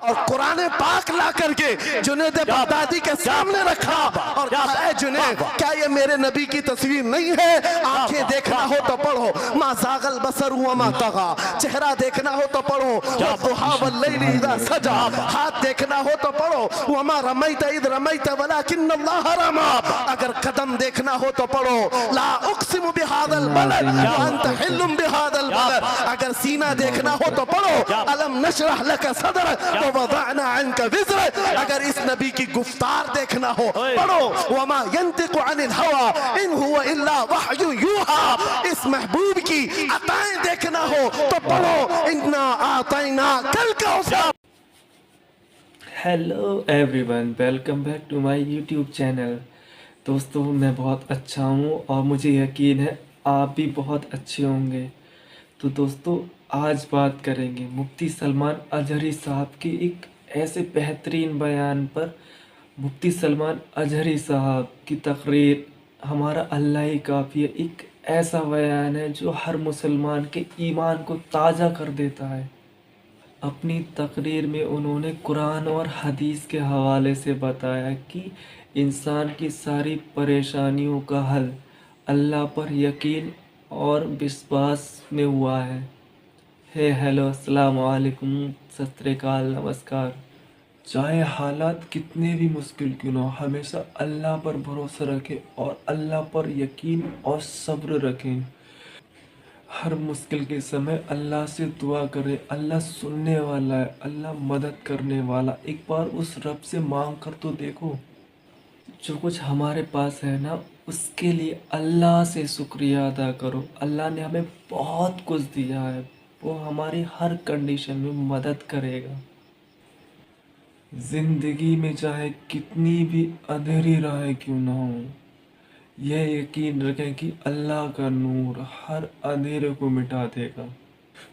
और कुरान पाक ला करके जुनैद बगदादी के सामने रखा और कहा, जुनैद क्या ये मेरे नबी की तस्वीर नहीं है? आंखें देखना हो तो पढ़ो, मा ज़ागल बसर हुआ मा तगा, चेहरा देखना हो तो पढ़ो, वद्दुहा वल्लैलि इज़ा सजा, हाथ देखना हो तो पढ़ो, वमा रमैत इज़ रमैत वलाकिन्नल्लाह रमा, अगर कदम देखना हो तो पढ़ो, ला उक़सिमु बिहादल बलद व अंत हिल्लुम बिहादल बलद, अगर सीना देखना हो तो पढ़ो, अलम नशरह लका सदरक व वदअना अन्का विज़रक, अगर इस नबी की गुफ्तार देखना हो पढ़ो, वमा यंतिकु अनिल हवा इन हुवा इल्ला वहयु यूहा, इस महबूब की अताएं देखना हो तो पढ़ो, इन्ना आतैना कल कौसर। Hello everyone, welcome back to my YouTube channel. दोस्तों, मैं बहुत अच्छा हूँ और मुझे यकीन है आप भी बहुत अच्छे होंगे। तो दोस्तों, आज बात करेंगे मुफ्ती सलमान अजहरी साहब के एक ऐसे बेहतरीन बयान पर। मुफ्ती सलमान अजहरी साहब की तकरीर हमारा अल्लाह ही काफ़ी है, एक ऐसा बयान है जो हर मुसलमान के ईमान को ताज़ा कर देता है। अपनी तकरीर में उन्होंने कुरान और हदीस के हवाले से बताया कि इंसान की सारी परेशानियों का हल अल्लाह पर यकीन और विश्वास में हुआ है। हेलो, अस्सलाम वालेकुम, सत श्री अकाल, नमस्कार। चाहे हालात कितने भी मुश्किल क्यों ना हो, हमेशा अल्लाह पर भरोसा रखें और अल्लाह पर यकीन और सब्र रखें। हर मुश्किल के समय अल्लाह से दुआ करें, अल्लाह सुनने वाला है, अल्लाह मदद करने वाला। एक बार उस रब से मांग कर तो देखो। जो कुछ हमारे पास है ना, उसके लिए अल्लाह से शुक्रिया अदा करो। अल्लाह ने हमें बहुत कुछ दिया है, वो हमारी हर कंडीशन में मदद करेगा। ज़िंदगी में चाहे कितनी भी अंधेरी राहें क्यों ना हो, यह यकीन रखें कि अल्लाह का नूर हर अंधेरे को मिटा देगा।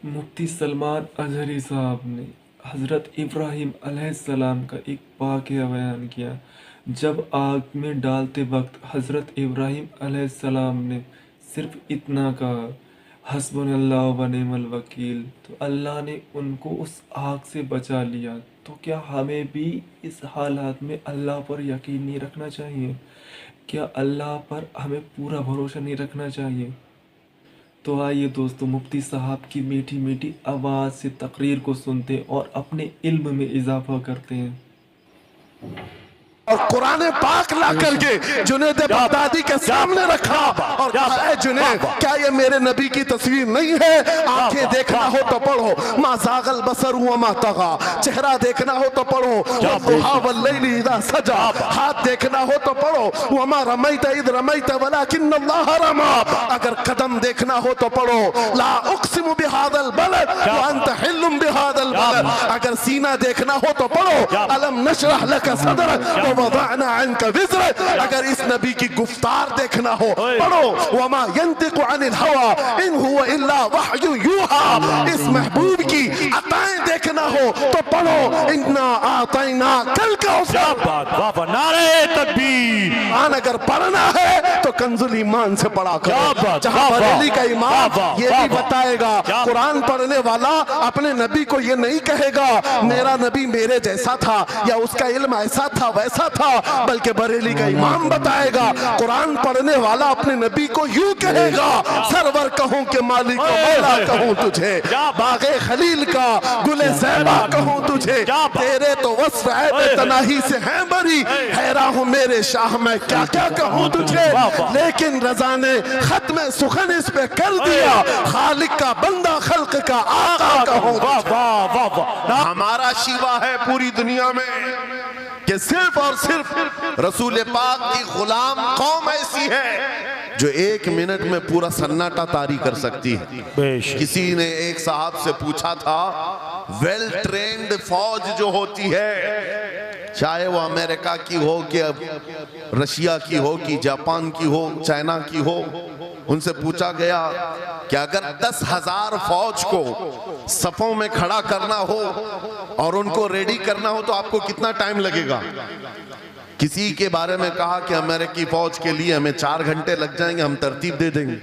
मुफ्ती सलमान अजहरी साहब ने हज़रत इब्राहीम अलैहिस्सलाम का एक वाक़या बयान किया। जब आग में डालते वक्त हज़रत इब्राहीम अलैहिस्सलाम ने सिर्फ इतना कहा, हस्बुनल्लाहु व निअमल वकील, तो अल्लाह ने उनको उस आग से बचा लिया। तो क्या हमें भी इस हालात में अल्लाह पर यकीन नहीं रखना चाहिए? क्या अल्लाह पर हमें पूरा भरोसा नहीं रखना चाहिए? तो आइए दोस्तों, मुफ्ती साहब की मीठी मीठी आवाज़ से तकरीर को सुनते हैं और अपने इल्म में इजाफा करते हैं। और कुरान पाक ला करके जुनैद बगदादी के सामने रखा और कहा, जुनैद क्या ये मेरे नबी की तस्वीर नहीं है? आंखें देखना हो तो पढ़ो, मा ज़ागल बसर हुआ मा तगा, चेहरा देखना हो तो पढ़ो, वद्दुहा वल्लैलि इज़ा सजा, हाथ देखना हो तो पढ़ो, वमा रमैत इज़ रमैत वलाकिन्नल्लाह रमा, अगर कदम देखना हो तो पढ़ो, ला उक़सिमु बिहादल बलद व अंत हिल्लुम बिहादल बलद, अगर सीना देखना हो तो पढ़ो, अलम नशरह लका सदरक वदअना अन्का विज़रक, अगर इस नबी की गुफ्तार देखना हो पढ़ो, वमा यंतिकु अनिल हवा इन हुवा इल्ला वहयु यूहा, इस महबूब की अताएं देखना हो तो पढ़ो, इन्ना आतैना कल कौसर। नारे तकबीर। अगर पढ़ना है तो कंजुल ईमान से पढ़ा करो। जहां बरेली का इमाम ये भी बताएगा, कुरान पढ़ने वाला अपने नबी को ये नहीं कहेगा मेरा नबी मेरे जैसा था या उसका इल्म ऐसा था वैसा था, बल्कि बरेली का इमाम बताएगा कुरान पढ़ने वाला अपने नबी को यूं कहेगा, सरवर कहूं के मालिक को मौला कहूं तुझे, बागे खलील का गुले ज़ैबा कहूं तुझे, तेरे तो वस्फ़ ऐब तनाही से हैं बरी, हैरान हूं मेरे शाह मैं क्या क्या कहूं तुझे, लेकिन रज़ा ने खत्म सुखन इस पे कर दिया, खालिक का बंदा खल्क का आका कहूं। हमारा शिवा है पूरी दुनिया में कि सिर्फ और सिर्फ रसूल पाक की गुलाम कौम ऐसी है जो एक मिनट में पूरा सन्नाटा तारी कर सकती है। किसी ने एक साहब से पूछा था, वेल ट्रेन्ड फौज जो होती है, चाहे वो अमेरिका की हो कि रशिया की हो कि जापान की हो, चाइना की हो, उनसे पूछा गया कि अगर 10,000 फौज को सफों में खड़ा करना हो और उनको रेडी करना हो तो आपको कितना टाइम लगेगा? किसी के बारे में कहा कि अमेरिकी फौज के लिए हमें 4 घंटे लग जाएंगे, हम तरतीब दे देंगे।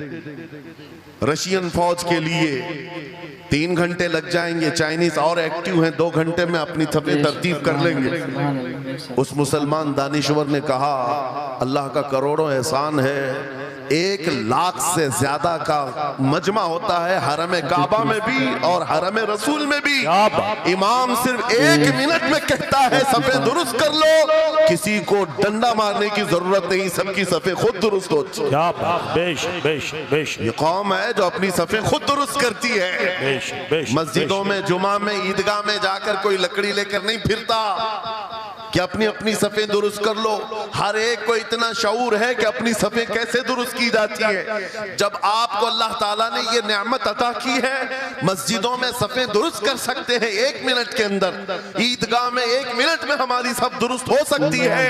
रशियन फौज के लिए 3 घंटे लग जाएंगे, चाइनीज और एक्टिव हैं, 2 घंटे में अपनी सफे तरतीब कर लेंगे। उस मुसलमान दानिश्वर ने कहा अल्लाह का करोड़ों एहसान है, 1 लाख से ज्यादा का मजमा होता है हरम काबा में भी और हरम रसूल में भी। इमाम सिर्फ 1 मिनट में कहता है सफे दुरुस्त कर लो, किसी को डंडा मारने की जरूरत नहीं, सबकी सफे खुद दुरुस्त होती है। ये कौम है जो अपनी सफे खुद दुरुस्त करती है। मस्जिदों में, जुमा में, ईदगाह में जाकर कोई लकड़ी लेकर नहीं फिरता कि अपनी अपनी सफे दुरुस्त कर लो। हर एक को इतना शऊर है कि अपनी सफे कैसे दुरुस्त की जाती है। जब आपको अल्लाह ताला ने ये नेमत अता की है, मस्जिदों में सफे दुरुस्त कर सकते हैं 1 मिनट के अंदर, ईदगाह में 1 मिनट में हमारी सब दुरुस्त हो सकती है।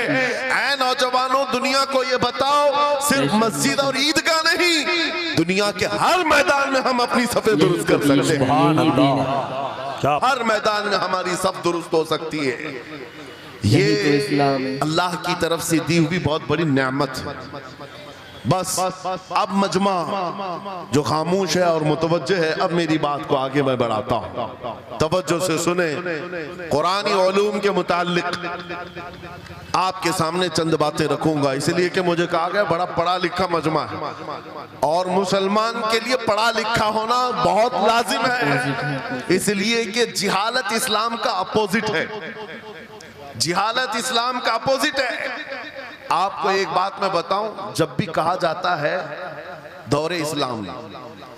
ऐ नौजवानों, दुनिया को ये बताओ सिर्फ मस्जिद और ईदगाह नहीं, दुनिया के हर मैदान में हम अपनी सफे दुरुस्त कर सकते हैं। हर मैदान में हमारी सब दुरुस्त हो सकती है। ये अल्लाह की तरफ से दी हुई बहुत बड़ी नेमत है। बस अब मजमा जो खामोश है और मुतवज्जे है, अब मेरी बात को आगे मैं बढ़ाता हूँ, तवज्जो से सुने। कुरानी उलूम के मुताल्लिक आपके सामने चंद बातें रखूंगा, इसलिए कि मुझे कहा गया बड़ा पढ़ा लिखा मजमा है और मुसलमान के लिए पढ़ा लिखा होना बहुत लाजिम है, इसलिए कि जिहालत इस्लाम का अपोजिट है। जिहालत इस्लाम का अपोजिट है। आपको एक बात मैं बताऊं, जब भी कहा जाता है दौरे इस्लाम,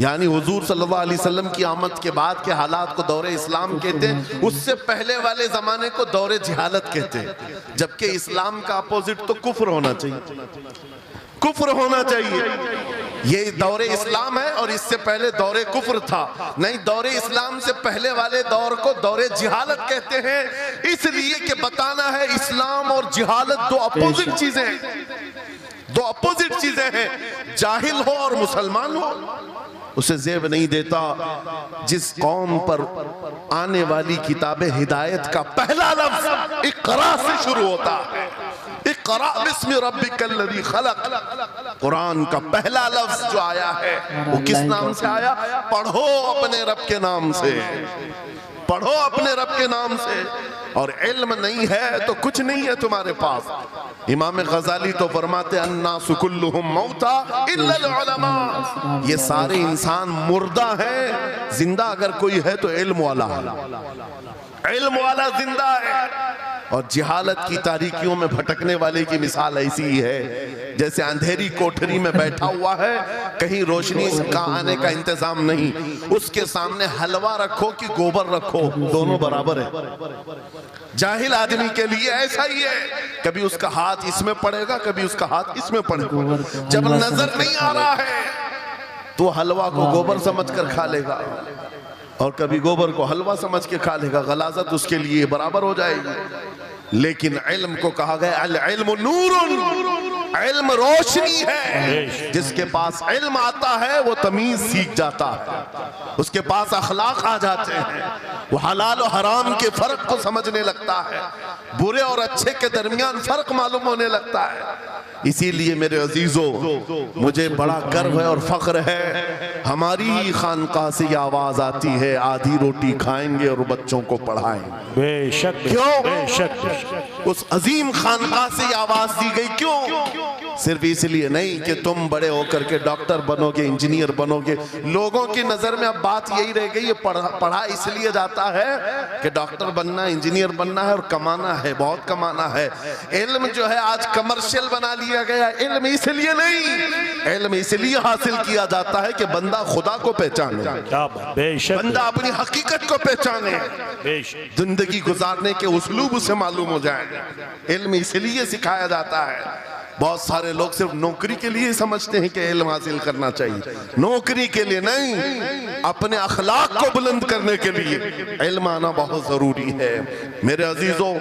यानी हुजूर सल्लल्लाहु अलैहि वसल्लम की आमद के बाद के हालात को दौरे इस्लाम कहते हैं, उससे पहले वाले जमाने को दौरे जिहालत कहते हैं। जबकि इस्लाम का अपोजिट तो कुफ्र होना चाहिए, कुफ्र होना चाहिए। ये दौरे इस्लाम है और इससे पहले दौरे कुफ्र था। नहीं, दौरे इस्लाम से पहले वाले दौर को दौरे जिहालत कहते हैं, इसलिए कि बताना है इस्लाम और जिहालत दो अपोजिट चीजें हैं, दो अपोजिट चीजें हैं। जाहिल हो और मुसलमान हो उसे जेब नहीं देता। जिस कौम पर आने वाली किताबे हिदायत का पहला लफ्ज इक़रा से शुरू होता है, इक़रा बिस्मि रब्बिकल्लज़ी खलक़, कुरान का पहला लफ्ज जो आया है वो किस नाम से आया? पढ़ो अपने रब के नाम से, पढ़ो अपने रब के नाम से। और इल्म नहीं है तो कुछ नहीं है तुम्हारे पास। इमाम गजाली तो फरमाते अन्नासु कुल्लुहुम मौता इल्लल उलमा, ये सारे इंसान मुर्दा हैं, जिंदा अगर कोई है तो इल्म वाला है, इल्म वाला जिंदा है। और जिहालत की तारीकियों में भटकने वाले की मिसाल ऐसी ही है जैसे अंधेरी कोठरी में बैठा हुआ है, कहीं रोशनी का आने का इंतजाम नहीं, उसके सामने हलवा रखो कि गोबर रखो, दोनों बराबर है। जाहिल आदमी के लिए ऐसा ही है, कभी उसका हाथ इसमें पड़ेगा, कभी उसका हाथ इसमें पड़ेगा। जब नजर नहीं आ रहा है तो हलवा को गोबर समझकर खा लेगा और कभी गोबर को हलवा समझ के खा लेगा, गलाजत उसके लिए बराबर हो जाएगी। लेकिन इल्म को कहा गया अल इल्म नूरुन, इल्म रोशनी है। जिसके पास इल्म आता है वो तमीज सीख जाता है, उसके पास अखलाक आ जाते हैं, वो हलाल और हराम के फर्क को समझने लगता है, बुरे और अच्छे के दरमियान फर्क मालूम होने लगता है। इसीलिए मेरे अजीजों, मुझे बड़ा गर्व है और फख्र है, हमारी ही खानकाह से ये आवाज आती है आधी रोटी खाएंगे और बच्चों को पढ़ाएंगे। बेशक, क्यों? बेशक। उस अजीम खानकाह से ये आवाज दी गई, क्यों? सिर्फ इसलिए नहीं कि तुम बड़े होकर के डॉक्टर बनोगे, इंजीनियर बनोगे। लोगों की नजर में अब बात यही रह गई है, पढ़ा इसलिए जाता है कि डॉक्टर बनना, इंजीनियर बनना है और कमाना है, बहुत कमाना है। इल्म जो है आज कमर्शियल बना लिया गया। इल्म इसलिए नहीं, इल्म इसलिए हासिल किया जाता है कि बंदा खुदा को पहचाने, बंदा अपनी हकीकत को पहचाने, जिंदगी गुजारने के उस्लूब उसे मालूम हो जाए। इल्म इसलिए सिखाया जाता है। बहुत सारे लोग सिर्फ नौकरी के लिए समझते हैं कि इल्म हासिल करना चाहिए, नौकरी के लिए नहीं, अपने अखलाक को बुलंद करने के लिए इल्म आना बहुत जरूरी है। मेरे अजीजों,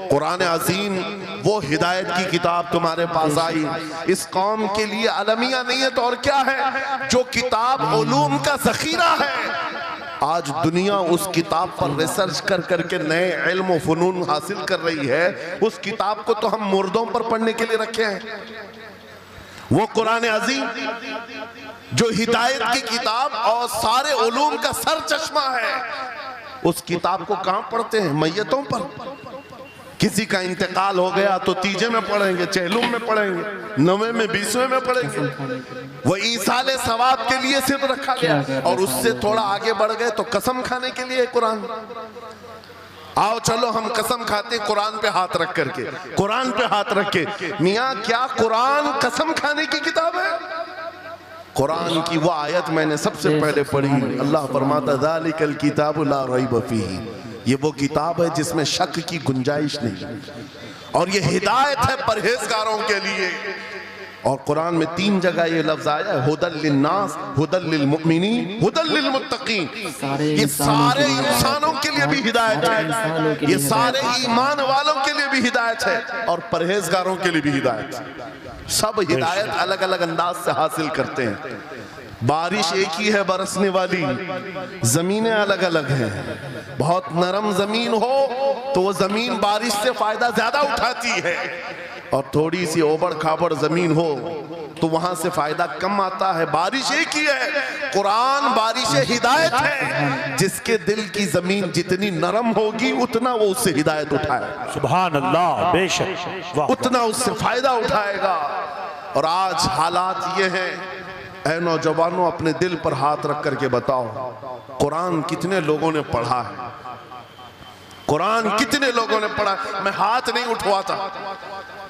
कुरान अज़ीम वो हिदायत की किताब तुम्हारे पास आई, इस कौम के लिए अलमिया नहीं है तो और क्या है, जो किताब उलूम का ज़ख़ीरा है। आज दुनिया उस किताब पर रिसर्च कर करके नए इल्म व फ़नून हासिल कर रही है। उस किताब को तो हम मुर्दों पर पढ़ने के लिए रखे हैं। वो कुरान अज़ीम जो हिदायत की किताब और सारे उलूम का सर चश्मा है, उस किताब को कहां पढ़ते हैं? मैयतों पर। किसी का इंतकाल हो गया तो तीजे में पढ़ेंगे, चहलुम में पढ़ेंगे, 9वें में 20वें में पढ़ेंगे। वो ईसाले सवाब के लिए सिर्फ रखा गया, और उससे थोड़ा आगे बढ़ गए तो कसम खाने के लिए कुरान। आओ चलो हम कसम खाते कुरान पे हाथ रख करके, कुरान पे हाथ रख के। मियाँ क्या कुरान कसम खाने की किताब है? कुरान की वो आयत मैंने सबसे पहले पढ़ी, अल्लाह फरमाता ज़ालिकल किताबु ला रैब फीही, ये वो किताब है जिसमें शक की गुंजाइश नहीं, और ये हिदायत है परहेजगारों के लिए। और कुरान में 3 जगह ये लफ्ज आया है, हुदल लिन्नास, हुदल लिलमुमिनीन, हुदल लिलमुत्तकीन। ये सारे इंसानों के लिए भी हिदायत है, ये सारे ईमान वालों के लिए भी हिदायत है, और परहेजगारों के लिए भी हिदायत है। सब हिदायत अलग अलग अंदाज से हासिल करते हैं। बारिश एक ही है बरसने वाली, जमीनें अलग अलग हैं। बहुत नरम जमीन हो तो वो जमीन बारिश से फायदा ज्यादा उठाती है, और थोड़ी सी ओबड़ खाबड़ जमीन हो तो वहां से फायदा कम आता है। बारिश एक ही है, कुरान बारिश हिदायत है। जिसके दिल की जमीन जितनी नरम होगी उतना वो उससे हिदायत उठाए, सुभान अल्लाह, बेशक, उतना उससे फायदा उठाएगा। और आज हालात ये हैं, ऐ नौजवानों अपने दिल पर हाथ रख करके बताओ, कुरान कितने लोगों ने पढ़ा है? कुरान कितने लोगों ने पढ़ा? मैं हाथ नहीं उठवाता,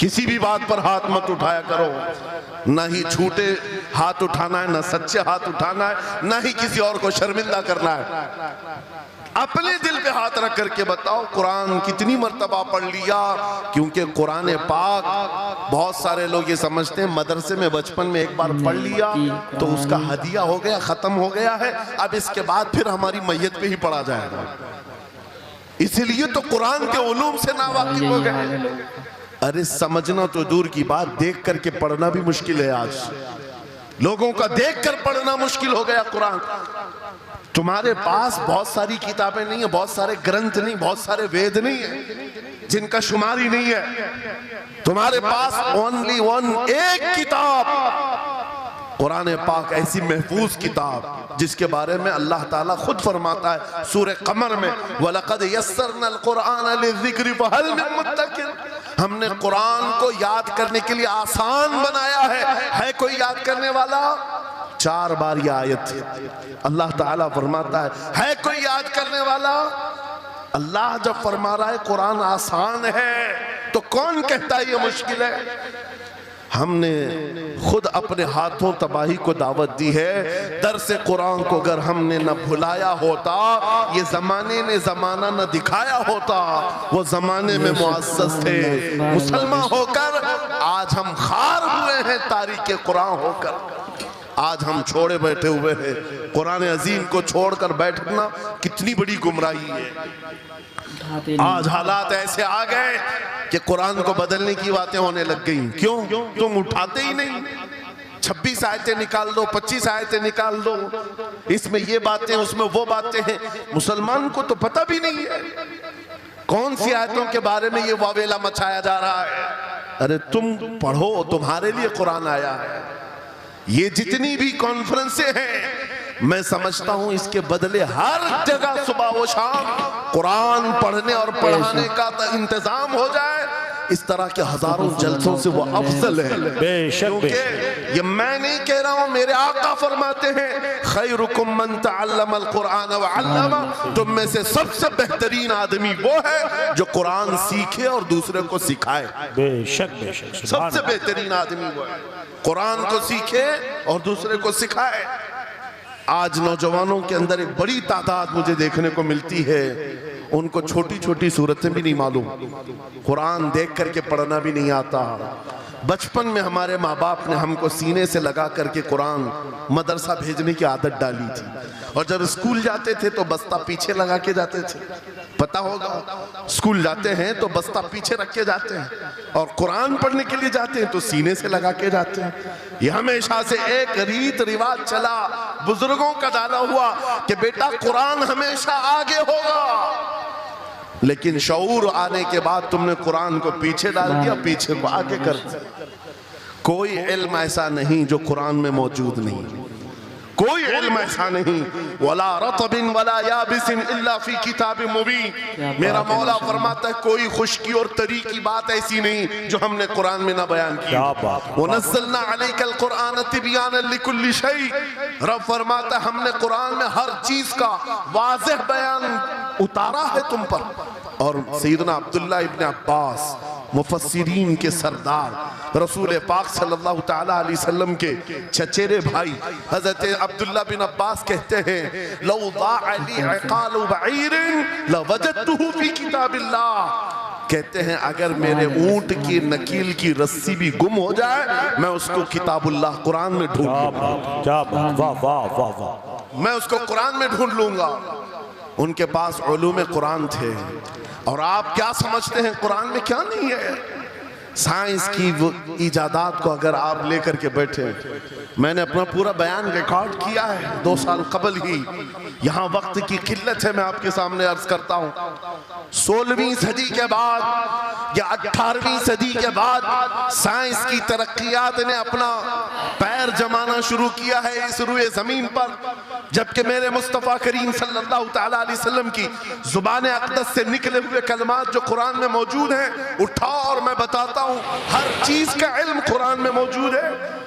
किसी भी बात पर हाथ मत उठाया करो। ना ही झूठे हाथ उठाना है, ना सच्चे हाथ उठाना है, ना ही किसी और को शर्मिंदा करना है। अपने दिल पे हाथ रख करके बताओ कुरान कितनी मर्तबा पढ़ लिया। क्योंकि कुरान पाक, बहुत सारे लोग ये समझते हैं मदरसे में बचपन में एक बार पढ़ लिया तो उसका हदिया हो गया, खत्म हो गया है, अब इसके बाद फिर हमारी मैयत पे ही पढ़ा जाएगा। इसीलिए तो कुरान के उलूम से नावाकिफ हो गए। अरे समझना तो दूर की बात, देख करके पढ़ना भी मुश्किल है। आज लोगों का देख कर पढ़ना मुश्किल हो गया। कुरान तुम्हारे पास बहुत सारी किताबें नहीं है, बहुत सारे ग्रंथ नहीं, बहुत सारे वेद नहीं है जिनका शुमार ही नहीं है। तुम्हारे पास ओनली वन, एक किताब कुरान पाक, ऐसी महफूज किताब जिसके बारे में अल्लाह ताला खुद फरमाता है सूरह कमर में, वलक़द यस्सरनल कुरान लिज़िक्रि फ़हल मिन मुद्दकिर। हमने कुरान को याद करने के लिए आसान बनाया है कोई याद करने वाला? 4 बार यह आयत अल्लाह ताला फरमाता है कोई याद करने वाला? अल्लाह जब फरमा रहा है कुरान आसान है तो कौन कहता है ये मुश्किल है? हमने खुद अपने हाथों तबाही को दावत दी है। दर्स कुरान को अगर हमने न भुलाया होता, ये जमाने ने जमाना न दिखाया होता, वो जमाने में मुअस्सस थे। मुसलमान होकर आज हम खार हुए हैं, तारीख कुरान होकर आज हम छोड़े बैठे हुए हैं। कुरान अजीम को छोड़कर बैठना कितनी बड़ी गुमराही है। आज हालात ऐसे आ गए कि कुरान को बदलने की बातें होने लग गई। क्यों? तुम उठाते ही नहीं। 26 आयतें निकाल दो, 25 आयतें निकाल दो, इसमें ये बातें उसमें वो बातें हैं। मुसलमान को तो पता भी नहीं है कौन सी आयतों के बारे में ये वावेला मचाया जा रहा है। अरे तुम पढ़ो, तुम्हारे लिए कुरान आया है। ये जितनी भी कॉन्फ्रेंसें हैं, मैं समझता हूं इसके बदले हर जगह सुबह व शाम कुरान पढ़ने और पढ़ाने का इंतजाम हो जाए। इस तरह के हजारों जलसों से वो अफजल है। क्योंकि ये मैं नहीं कह रहा हूं, मेरे आका फरमाते हैं खैरुकुम मन तअल्लमल कुरान व अल्लमा। तुम में से सबसे बेहतरीन आदमी वो है जो कुरान सीखे और दूसरे को सिखाए। बेशक बेशक, सबसे बेहतरीन आदमी वो है कुरान को सीखे और दूसरे को सिखाए। आज नौजवानों के अंदर एक बड़ी तादाद मुझे देखने को मिलती है, उनको छोटी छोटी सूरतें भी नहीं मालूम, कुरान देख करके पढ़ना भी नहीं आता। बचपन में हमारे माँ बाप ने हमको सीने से लगा करके कुरान मदरसा भेजने की आदत डाली थी, और जब स्कूल जाते थे तो बस्ता पीछे लगा के जाते थे। पता होगा, स्कूल जाते हैं तो बस्ता पीछे रख के जाते हैं, और कुरान पढ़ने के लिए जाते हैं तो सीने से लगा के जाते हैं। यह हमेशा से एक रीत रिवाज चला, बुजुर्गों का डाला हुआ कि बेटा कुरान हमेशा आगे होगा। लेकिन शऊर आने के बाद तुमने कुरान को पीछे डाल दिया, पीछे को आगे कर दिया। कोई इल्म ऐसा नहीं जो कुरान में मौजूद नहीं। कोई इल्म ऐसा नहीं, वला रतबिन वला याबिसिन इल्ला फी किताबिन मुबीन। मेरा मौला फरमाता है कोई खुश्की और तरी की बात ऐसी नहीं जो हमने कुरान में ना बयान की। वनज़्ज़लना अलैकल कुरआन तिबयानन लिकुल्लि शै। रब फरमाता है हमने कुरान में हर चीज का वाज़ेह बयान उतारा है तुम पर। और सैयदना अब्दुल्लाह इब्न अब्बास मुफस्सिरीन के सरदार रसूल पाक सल्लल्लाहु तआला अलैहि वसल्लम के चचेरे भाई हजरत अब्दुल्लाह बिन अब्बास कहते हैं लौ ज़ाअ ली इक़ालु बईरिन लवजदतुहु फी किताबिल्लाह। कहते हैं अगर मेरे ऊंट की नकील की रस्सी भी गुम हो जाए मैं उसको किताबुल्लाह कुरान में ढूंढ लूंगा, मैं उसको कुरान में ढूंढ लूंगा। उनके पास उलूम कुरान थे। और आप क्या समझते हैं कुरान में क्या नहीं है? साइंस की वो इजादात को अगर आप लेकर के बैठे, मैंने अपना पूरा बयान रिकॉर्ड किया है 2 साल कबल ही। यहाँ वक्त की किल्लत है, मैं आपके सामने अर्ज करता हूँ 16वीं सदी के बाद या 18वीं सदी के बाद साइंस की तरक्कियात ने अपना पैर जमाना शुरू किया है इस रुए जमीन पर। जबकि मेरे मुस्तफ़ा करीम सल्लल्लाहु तआला अलैहि वसल्लम की जुबान अक़दस से निकले हुए कलमात जो कुरान में मौजूद हैं, उठाओ और मैं बताता हूँ हर चीज का इल्म कुरान में मौजूद है।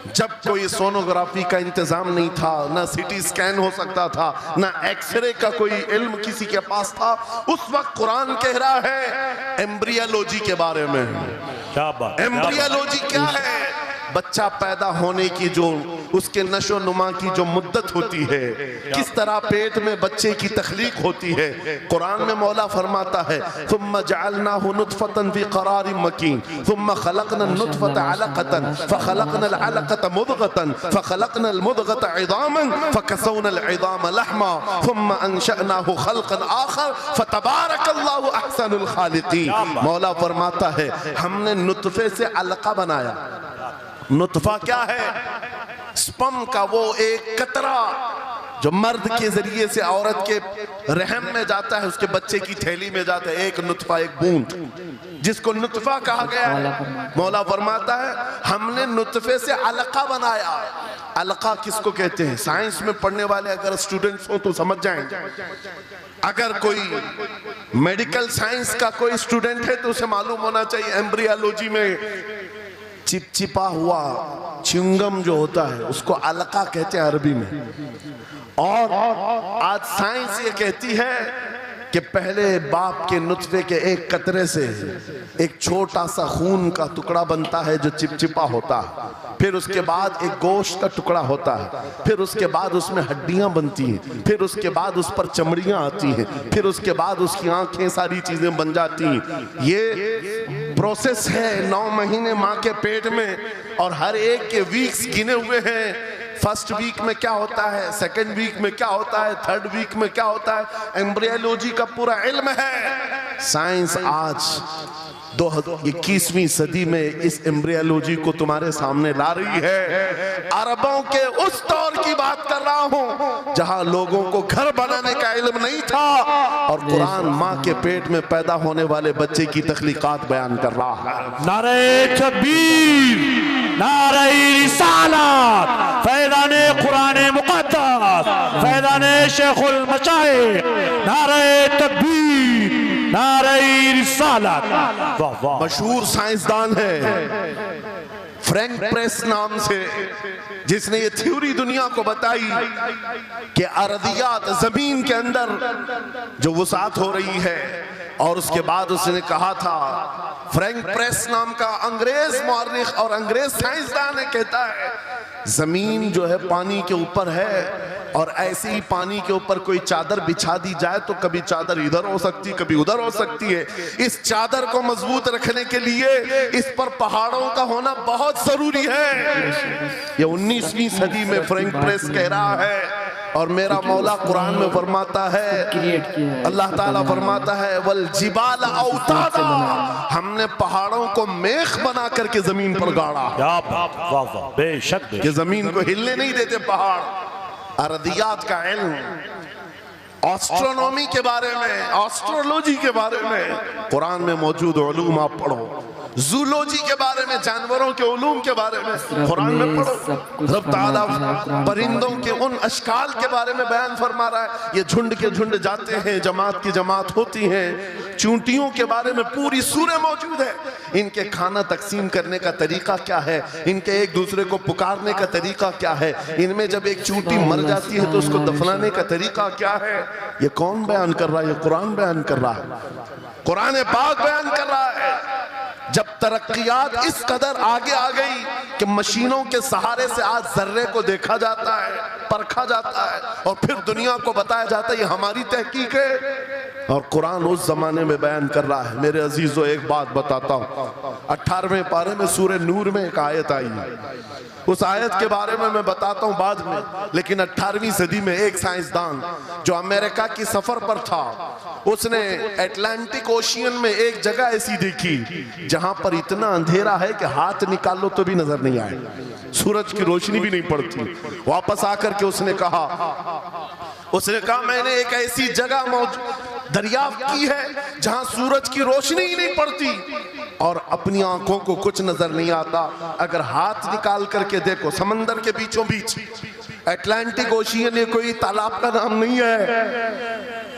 जब कोई सोनोग्राफी का इंतजाम नहीं था, ना सिटी स्कैन हो सकता था, ना एक्सरे का कोई इल्म किसी के पास था, उस वक्त कुरान कह रहा है एम्ब्रियोलॉजी के बारे में। एम्ब्रियोलॉजी क्या है? बच्चा पैदा होने की जो उसके नशो नुमा की जो मुद्दत होती है, किस तरह पेट में बच्चे की तख्लीक होती है। कुरान में मौला फरमाता है सुम्मा जअलनाहु नुतफतन फी क़रारिन मकीन सुम्मा खलक़ना नुतफत अलक़तन फ़खलक़ना अलक़त मुदग़तन फ़खलक़ना मुदग़त इज़ामन फ़कसौना इज़ाम लहमा सुम्मा अंशअनाहु ख़ल्क़न आख़र फ़तबारकल्लाहु अहसनुल ख़ालिक़ीन। मौला फरमाता है हमने नुतफे से अलक़ा बनाया। नुतफा क्या है? स्पर्म का वो एक कतरा जो मर्द के जरिए से औरत के रहम में जाता है, उसके बच्चे की थैली में जाता है, एक नुतफा, एक बूंद, जिसको नुतफा कहा गया है। मौला फरमाता है हमने नुतफे से अलका बनाया। अलका किसको कहते हैं? साइंस में पढ़ने वाले अगर स्टूडेंट्स हो तो समझ जाएंगे। अगर कोई मेडिकल साइंस का कोई स्टूडेंट है तो उसे मालूम होना चाहिए एम्ब्रियोलॉजी में चिपचिपा हुआ च्युइंगम जो होता है उसको अलका कहते हैं अरबी में। और आज साइंस ये कहती है कि पहले बाप के नुतफे के एक कतरे से एक छोटा सा खून का टुकड़ा बनता है जो चिपचिपा होता है, फिर उसके बाद एक गोश्त का टुकड़ा होता है, फिर उसके बाद उसमें हड्डियां बनती हैं, फिर उसके बाद उस पर चमड़ियां आती हैं, फिर उसके बाद उसकी आंखें, सारी चीजें बन जाती हैं। ये प्रोसेस है 9 महीने माँ के पेट में, और हर एक के वीक्स गिने हुए हैं। फर्स्ट वीक में क्या होता है, सेकेंड वीक में क्या होता है, थर्ड वीक में क्या होता है, एम्ब्रियोलॉजी का पूरा इल्म है। साइंस आज 21वीं सदी में इस एम्ब्रियोलॉजी को तुम्हारे सामने ला रही है। अरबों के उस दौर की बात कर रहा हूं जहां लोगों को घर बनाने का इल्म नहीं था, और कुरान माँ के पेट में पैदा होने वाले बच्चे की तख्लीकात बयान कर रहा है। नारे तकबीर, नारे रिसालत, फैज़ाने कुरान मुक़द्दस, फैज़ाने शेखुल मशाइख, नारे तकबीर, नारे रिसालत। वाह वाह। मशहूर साइंसदान है फ्रैंक प्रेस नाम से, जिसने ये थ्योरी दुनिया को बताई कि अर्दियात जमीन के अंदर जो वसात हो रही है, और उसके बाद उसने कहा था, फ्रैंक प्रेस नाम का अंग्रेज मौर्रिख और अंग्रेज साइंसदान है, कहता है जमीन जो है पानी के ऊपर है, और ऐसे ही पानी के ऊपर कोई चादर बिछा दी जाए तो कभी चादर इधर हो सकती, कभी उधर हो सकती है। इस चादर को मजबूत रखने के लिए इस पर पहाड़ों का होना बहुत जरूरी है। ये 19वीं सदी में फ्रैंक प्रेस कह रहा है, और मेरा मौला कुरान में फरमाता है, अल्लाह ताला फरमाता है वल जिबाल औतादा, हमने पहाड़ों को मेख बना करके जमीन पर गाड़ा। वाह वाह, बेशक कि जमीन को हिलने नहीं देते पहाड़। अर्दियात का इल्म, एस्ट्रोनॉमी के बारे में, एस्ट्रोलॉजी के बारे में कुरान में मौजूद उलूम आप पढ़ो। जूलॉजी के बारे में, जानवरों के उलूम के बारे में कुरान में पढ़ो। रब ताला परिंदों के उन अशकाल के बारे में बयान फरमा रहा है। ये झुंड के झुंड जाते हैं, जमात की जमात होती है। चूंटियों के बारे में पूरी सूरह मौजूद है। इनके खाना तकसीम करने का तरीका क्या है, इनके एक दूसरे को पुकारने का तरीका क्या है, इनमें जब एक चूंटी मर जाती है तो उसको दफनाने का तरीका क्या है। ये कौन बयान कर रहा है? ये कुरान बयान कर रहा है, कुरान पाक बयान कर रहा है। जब तरक्कियात इस कदर आगे आ गई कि मशीनों के सहारे से आज जर्रे को देखा जाता है, परखा जाता है और फिर दुनिया को बताया जाता है ये हमारी तहकीक है, और कुरान उस जमाने में बयान कर रहा है। मेरे अजीजों, एक बात बताता हूँ, 18वें पारे में सूरह नूर में एक आयत आई है। उस आयत के बारे में मैं बताता हूँ बाद में, लेकिन 18वीं सदी में एक साइंसदान जो अमेरिका की सफर पर था, उसने अटलांटिक ओशियन में एक जगह ऐसी देखी जहां पर इतना अंधेरा है कि हाथ निकालो तो भी नजर नहीं आए, सूरज की रोशनी भी नहीं पड़ती। वापस आकर के उसने कहा मैंने एक ऐसी जगह दरियाफ्त की है जहां सूरज की रोशनी ही नहीं पड़ती और अपनी आंखों को कुछ नजर नहीं आता। अगर हाथ निकाल करके देखो, समंदर के बीचों बीच अटलांटिक ओशियन, ये कोई तालाब का नाम नहीं है।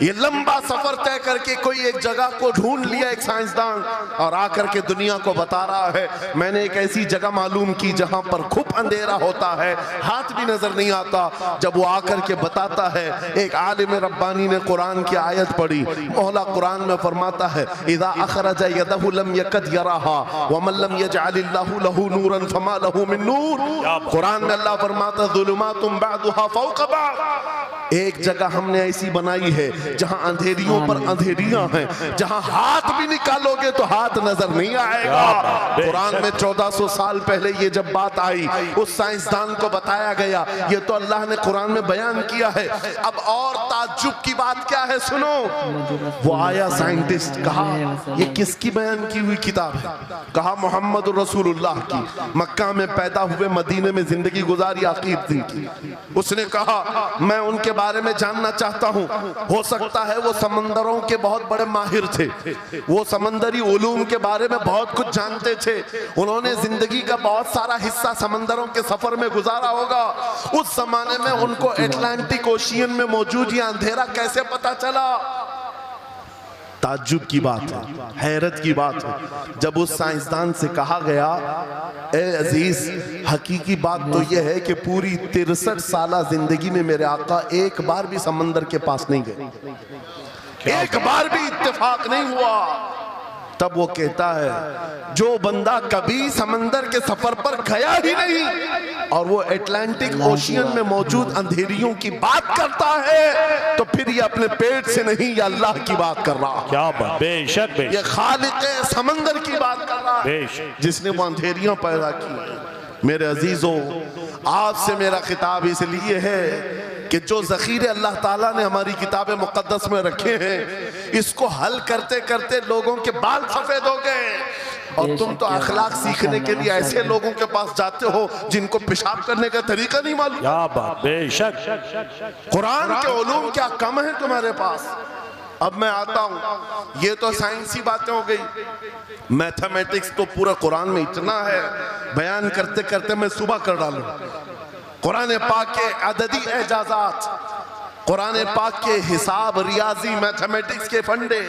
ये लंबा सफर तय करके कोई एक जगह को ढूंढ लिया एक साइंसदान और आकर के दुनिया को बता रहा है मैंने एक ऐसी जगह मालूम की जहां पर खूब अंधेरा होता है, हाथ भी नजर नहीं आता। जब वो आकर के बताता है, एक आलिम रब्बानी ने कुरान की आयत पढ़ी। मौला कुरान में फरमाता है इज़ा अखरज यदहु लम यकद यराहा व मन लम यजअलिल्लाहु लहू नूरन फमा लहू मिन नूर। कुरान में अल्लाह फरमाता ज़ुलुमातुम बअदुहा फौक़ बअद। एक जगह हमने ऐसी बनाई है जहां अंधेरियों पर अंधेरियां हैं, जहां हाथ भी निकालोगे तो हाथ नजर नहीं आएगा। कुरान में 1400 साल पहले ये जब बात आई, उस साइंसदान को बताया गया, ये तो अल्लाह ने कुरान में बयान किया है। अब और ताज्जुब की बात क्या है, सुनो। वो आया साइंटिस्ट, कहा ये किसकी बयान की हुई किताब है? कहा मोहम्मद रसूलुल्लाह की, मक्का में पैदा हुए, मदीने में जिंदगी गुजारी, आखिर दिन की। उसने कहा मैं उनके बारे में जानना चाहता हूं, हो सकता है वो समंदरों के बहुत बड़े माहिर थे, वो समंदरी उलूम के बारे में बहुत कुछ जानते थे, उन्होंने जिंदगी का बहुत सारा हिस्सा समंदरों के सफर में गुजारा होगा। उस जमाने में उनको अटलांटिक ओशियन में मौजूद ये अंधेरा कैसे पता चला? ताज्जुब की बात है, हैरत की बात है। जब उस साइंसदान से कहा गया ए अजीज, हकीकी बात तो यह है कि पूरी 63 साल जिंदगी में मेरे आका एक बार भी समंदर के पास नहीं गए, एक बार भी इत्तेफाक नहीं हुआ। तब वो कहता है जो बंदा कभी समंदर के सफर पर गया ही नहीं और वो अटलांटिक ओशियन में मौजूद अंधेरियों की बात करता है, तो फिर ये अपने पेट से नहीं, ये अल्लाह की बात कर रहा है। क्या बात, बेशक बेशक, ये खालिक समंदर की बात कर रहा है, जिसने वो अंधेरियां पैदा की। मेरे अजीजों, आपसे मेरा खिताब इसलिए है कि जो ज़ख़ीरे अल्लाह ताला ने हमारी किताब मुक़द्दस में रखे हैं, इसको हल करते करते लोगों के बाल सफ़ेद हो गए और तुम तो अखलाक सीखने के लिए ऐसे लोगों के पास जाते हो जिनको पेशाब करने का तरीका नहीं मालूम। क्या बात, बेशक। कुरान के उलूम क्या कम है तुम्हारे पास? अब मैं आता हूं, ये तो साइंसी बातें हो गई। मैथमेटिक्स तो पूरा कुरान में इतना है, बयान करते करते मैं सुबह कर डालूं। कुरान पाक के अददी एजाजात, कुरान पाक के हिसाब, रियाजी, मैथमेटिक्स के फंडे,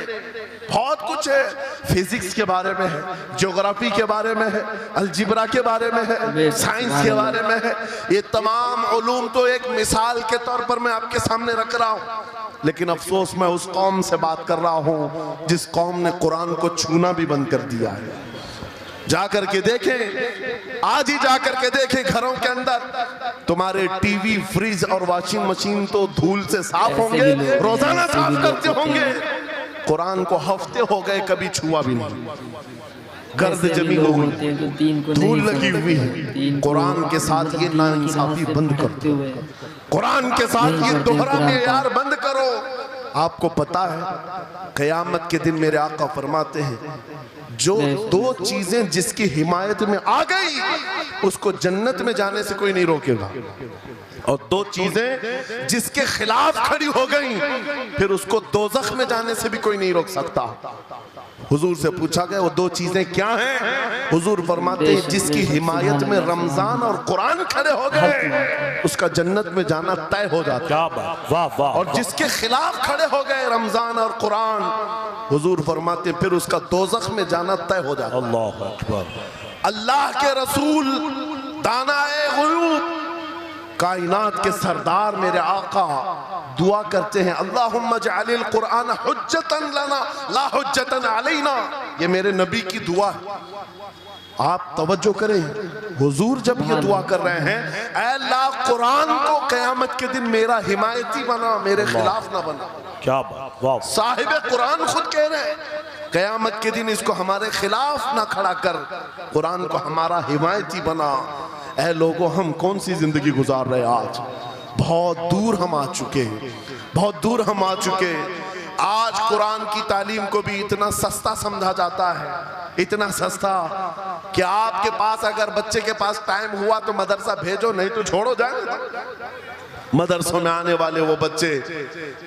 बहुत कुछ है। फिजिक्स के बारे में है, ज्योग्राफी के बारे में है, अलजिब्रा के बारे में है, साइंस के बारे में है। ये तमाम उलूम तो एक मिसाल के तौर पर मैं आपके सामने रख रहा हूँ, लेकिन अफसोस मैं उस कौम से बात कर रहा हूँ जिस कौम ने कुरान को छूना भी बंद कर दिया है। जाकर के देखें, आज ही जाकर के देखें, घरों के अंदर तुम्हारे टीवी, फ्रिज और वॉशिंग मशीन तो धूल से साफ होंगे, रोजाना साफ करते होंगे। कुरान को हफ्ते हो गए कभी छुआ भी नहीं, गर्द जमी हो गई, धूल लगी हुई है। कुरान के साथ ये नाइंसाफी बंद कर दो, कुरान के साथ ये दोहरा मेयार बंद करो। आपको पता है क़यामत के दिन मेरे आका फरमाते हैं जो दो चीजें जिसकी हिमायत में आ गई उसको जन्नत में जाने से कोई नहीं रोकेगा, और दो चीजें जिसके खिलाफ खड़ी हो गई फिर उसको दोज़ख में जाने से भी कोई नहीं रोक सकता। हुजूर से पूछा गया वो दो चीजें क्या हैं? हुजूर फरमाते हैं जिसकी हिमायत में रमजान और कुरान खड़े हो गए उसका जन्नत में जाना तय हो जाता है। क्या बात, वाह वाह। और जिसके खिलाफ खड़े हो गए रमजान और कुरान, हुजूर फरमाते फिर उसका दोज़ख में जाना तय हो जाता है। अल्लाह अकबर। अल्लाह के रसूल दानाए गुयूब कायनात के सरदार मेरे आका दुआ करते हैं अल्लाहुम्मा जअलिल कुरान हुज्जतन लना ला हुज्जतन अलैना। ये मेरे नबी की दुआ है। आप तवज्जो करें, हुजूर जब ये दुआ कर रहे हैं ऐ अल्लाह कुरान को क़यामत के दिन मेरा हिमायती बना, मेरे खिलाफ ना बना। क्या बात, वाह। साहिब कुरान खुद कह रहे हैं क़यामत के दिन इसको हमारे खिलाफ ना खड़ा कर, कुरान को हमारा हिमायती बना। ऐ लोगों, हम कौन सी जिंदगी गुजार रहे आज? बहुत दूर हम आ चुके हैं, बहुत दूर हम आ चुके हैं। आज कुरान की तालीम को भी इतना सस्ता समझा जाता है, इतना सस्ता कि आपके पास अगर बच्चे के पास टाइम हुआ तो मदरसा भेजो, नहीं तो छोड़ो जाए। मदरसों में आने वाले वो बच्चे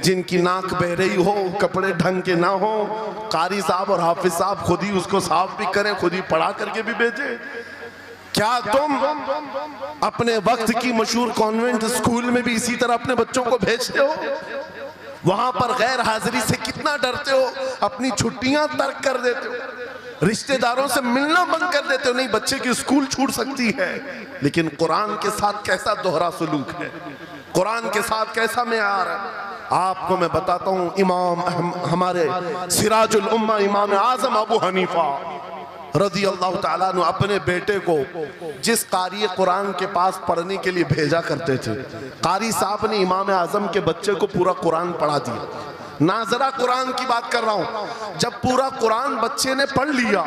जिनकी नाक बह रही हो, कपड़े ढंग के ना हो, कारी साहब और हाफिज साहब खुद ही उसको साफ भी करें, खुद ही पढ़ा करके भी भेजे। क्या तुम अपने वक्त की मशहूर कॉन्वेंट स्कूल में भी इसी तरह अपने बच्चों को भेजते हो? वहां पर गैर हाजिरी से कितना डरते हो, अपनी छुट्टियां तर्क कर देते हो, रिश्तेदारों से मिलना बंद कर देते हो। नहीं, बच्चे की स्कूल छूट सकती है, लेकिन कुरान के साथ कैसा दोहरा सलूक है, कुरान के साथ कैसा मेयार है। आपको मैं बताता हूं, हमारे सिराजुल उम्मा इमाम आजम अबू हनीफा रज़ी अल्लाह ताला अन्हु अपने बेटे को जिस कारी कुरान के पास पढ़ने के लिए भेजा करते थे, कारी साहब ने इमाम आजम के बच्चे को पूरा कुरान पढ़ा दिया। नाजरा कुरान की बात कर रहा हूं। जब पूरा कुरान बच्चे ने पढ़ लिया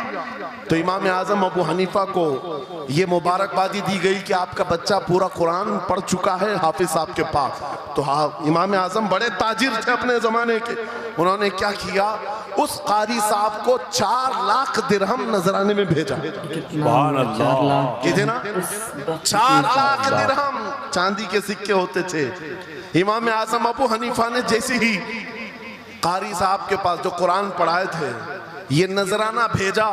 तो इमाम आजम अबू हनीफा को ये मुबारकबादी दी गई कि आपका बच्चा पूरा कुरान पढ़ चुका है हाफिज साहब के पास। तो हाँ, इमाम आजम बड़े ताजिर थे अपने जमाने के। उन्होंने क्या किया, उस कारी साहब को 4 लाख दिरहम नजराने में भेजा। कितने ना? 4 लाख दिरहम चांदी के सिक्के होते थे। इमाम आजम अबू हनीफा ने जैसे ही कारी साहब के पास जो कुरान पढ़ाए थे ये नजराना भेजा,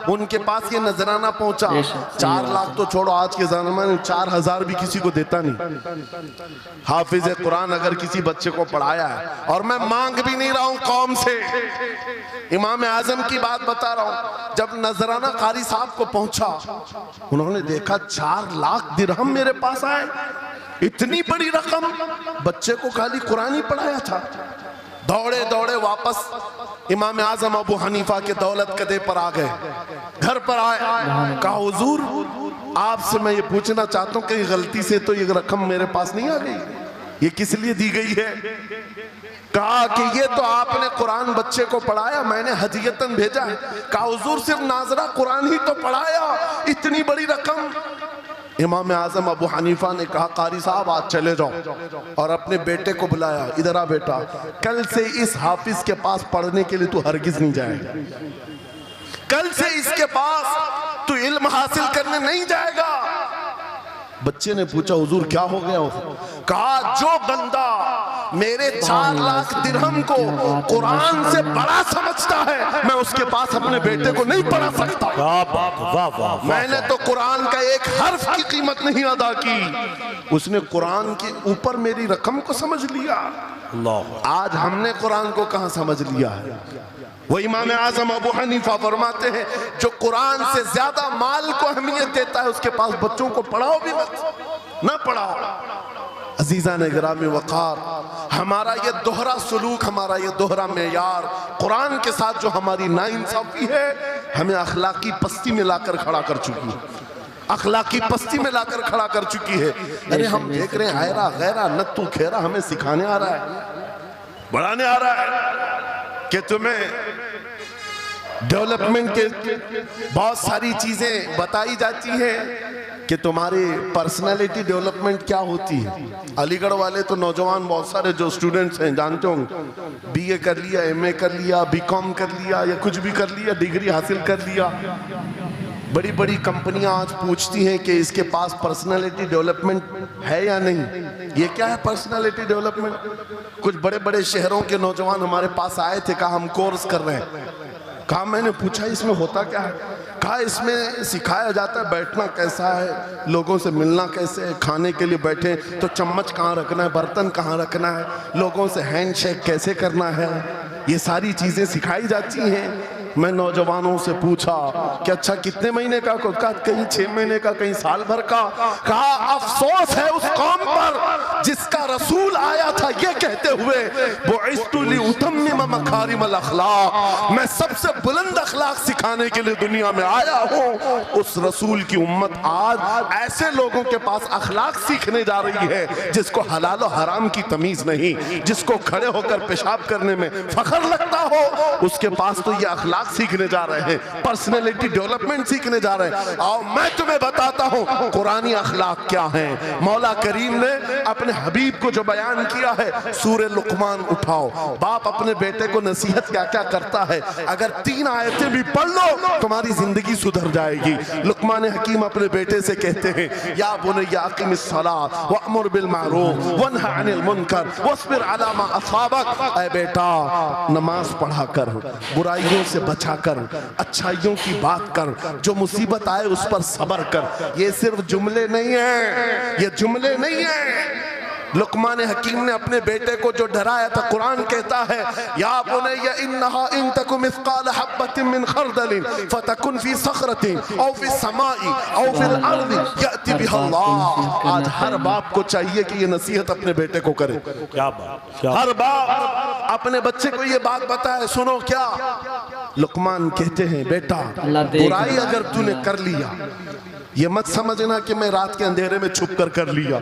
उनके पास ये नजराना पहुंचा। 4 लाख तो छोड़ो, आज के जमाने में 4000 भी किसी को देता नहीं। हाफिज कुरान अगर किसी बच्चे को पढ़ाया है, और मैं मांग भी नहीं रहा हूं कौम से, इमाम आजम की बात बता रहा हूं। जब नजराना कारी साहब को पहुंचा, उन्होंने देखा 4 लाख दिरहम मेरे पास आए, इतनी बड़ी रकम, बच्चे को खाली कुरान ही पढ़ाया था। दौड़े दौड़े वापस इमाम आजम अबू हनीफा के दौलत कदे पर आ गए, घर पर आए, कहा हुजूर आपसे मैं ये पूछना चाहता हूँ, कहीं गलती से तो ये रकम मेरे पास नहीं आ गई, ये किस लिए दी गई है? कहा कि ये तो आपने कुरान बच्चे को पढ़ाया, मैंने हदियतन भेजा है। कहा हुजूर सिर्फ नाजरा कुरान ही तो पढ़ाया, इतनी बड़ी रकम? इमाम आजम अबू हनीफा ने कहा कारी साहब आज चले जाओ, और अपने बेटे को बुलाया, इधर आ बेटा, कल से इस हाफिज के पास पढ़ने के लिए तू हरगिज नहीं जाएगा, कल से इसके पास तू इल्म हासिल करने नहीं जाएगा। बच्चे ने पूछा हुजूर क्या हो गया? कहा जो बंदा मेरे 4 लाख दिरहम को कुरान से बड़ा समझता है, मैं उसके पास अपने बेटे को नहीं पढ़ा सकता। मैंने तो कुरान का एक हर्फ की कीमत नहीं अदा की, उसने कुरान के ऊपर मेरी रकम को समझ लिया। आज हमने कुरान को कहां समझ लिया है? वो इमाम आजम अबू हनीफा फरमाते हैं जो कुरान से ज्यादा माल को अहमियत देता है उसके पास बच्चों को पढ़ाओ भी मत, ना पढ़ाओ। अजीजा ने गिरामी वक़ार, हमारा ये दोहरा सलूक, हमारा ये दोहरा मेयार, कुरान के साथ जो हमारी नाइंसाफी है, हमें अखलाकी पस्ती में लाकर खड़ा कर चुकी है, अखलाकी पस्ती में लाकर खड़ा कर चुकी है। अरे हम देख रहे हैं आयरा गैरा नत्तू खेरा हमें सिखाने आ रहा है, बढ़ाने आ रहा है कि तुम्हें डेवलपमेंट के बहुत सारी चीजें बताई जाती हैं कि तुम्हारी पर्सनालिटी डेवलपमेंट क्या होती है। अलीगढ़ वाले तो नौजवान बहुत सारे जो स्टूडेंट्स हैं जानते होंगे, बीए कर लिया, एमए कर लिया, बीकॉम कर लिया, या कुछ भी कर लिया, डिग्री हासिल कर लिया। बड़ी बड़ी कंपनियां आज पूछती हैं कि इसके पास पर्सनालिटी डेवलपमेंट है या नहीं। ये क्या है पर्सनालिटी डेवलपमेंट? कुछ बड़े बड़े शहरों के नौजवान हमारे पास आए थे, कहा हम कोर्स कर रहे हैं, कहा मैंने पूछा इसमें होता क्या है? कहा इसमें सिखाया जाता है बैठना कैसा है, लोगों से मिलना कैसे है, खाने के लिए बैठे तो चम्मच कहाँ रखना है, बर्तन कहाँ रखना है, लोगों से हैंडशेक कैसे करना है, ये सारी चीज़ें सिखाई जाती हैं। मैं नौजवानों से पूछा कि अच्छा कितने महीने का? कहा कहीं 6 महीने का, कहीं साल भर का। कहा अफसोस है उस कौम पर जिसका रसूल आया था ये कहते हुए बुइस्तु लिउतम्मिम मकारिमल अखलाक, मैं सबसे बुलंद अखलाक सिखाने के लिए दुनिया में आया हूँ। उस रसूल की उम्मत आज ऐसे लोगों के पास अखलाक सीखने जा रही है जिसको हलाल और हराम की तमीज नहीं, जिसको खड़े होकर पेशाब करने में फख्र लगता हो, उसके पास तो ये अखलाक सीखने जा रहे हैं, पर्सनैलिटी डेवलपमेंट सीखने जा रहे हैं। और मैं तुम्हें बताता हूं कुरानी अखलाक क्या है। मौला करीम ने अपने हबीब को जो बयान किया है, सूरह लुकमान उठाओ, बाप अपने बेटे को नसीहत क्या क्या करता है, अगर 3 आयतें भी पढ़ लो तुम्हारी जिंदगी सुधर जाएगी। लुकमान हकीम अपने बेटे से कहते हैं या बुनय्या अक़िमिस सलात वअमुर बिल मारूफ वन्हा अनिल मुनकर वस्बिर अला मा असाबक, ऐ बेटा नमाज पढ़ा कर, बुराइयों से बचा कर, अच्छाइयों की बात कर, जो मुसीबत आए उस पर सब्र कर। ये सिर्फ जुमले नहीं है, ये जुमले नहीं है। लुकमान हकीम ने अपने बेटे को जो डराया था, कुरान कहता है या बुनय्या इन्नहा इन तकु मिस्काल हब्बतिन मिन खरदलिन फतकुन फी सखरतिन औ फी समाई औ फिल अर्दि याति बिहा अल्लाह। आज हर बाप को चाहिए कि ये नसीहत अपने बेटे को करे। क्या बात, हर बाप अपने बच्चे को ये बात बताए, सुनो क्या लुकमान कहते हैं, बेटा बुराई अगर तूने कर लिया, ये मत समझना कि मैं रात के अंधेरे में छुप कर लिया।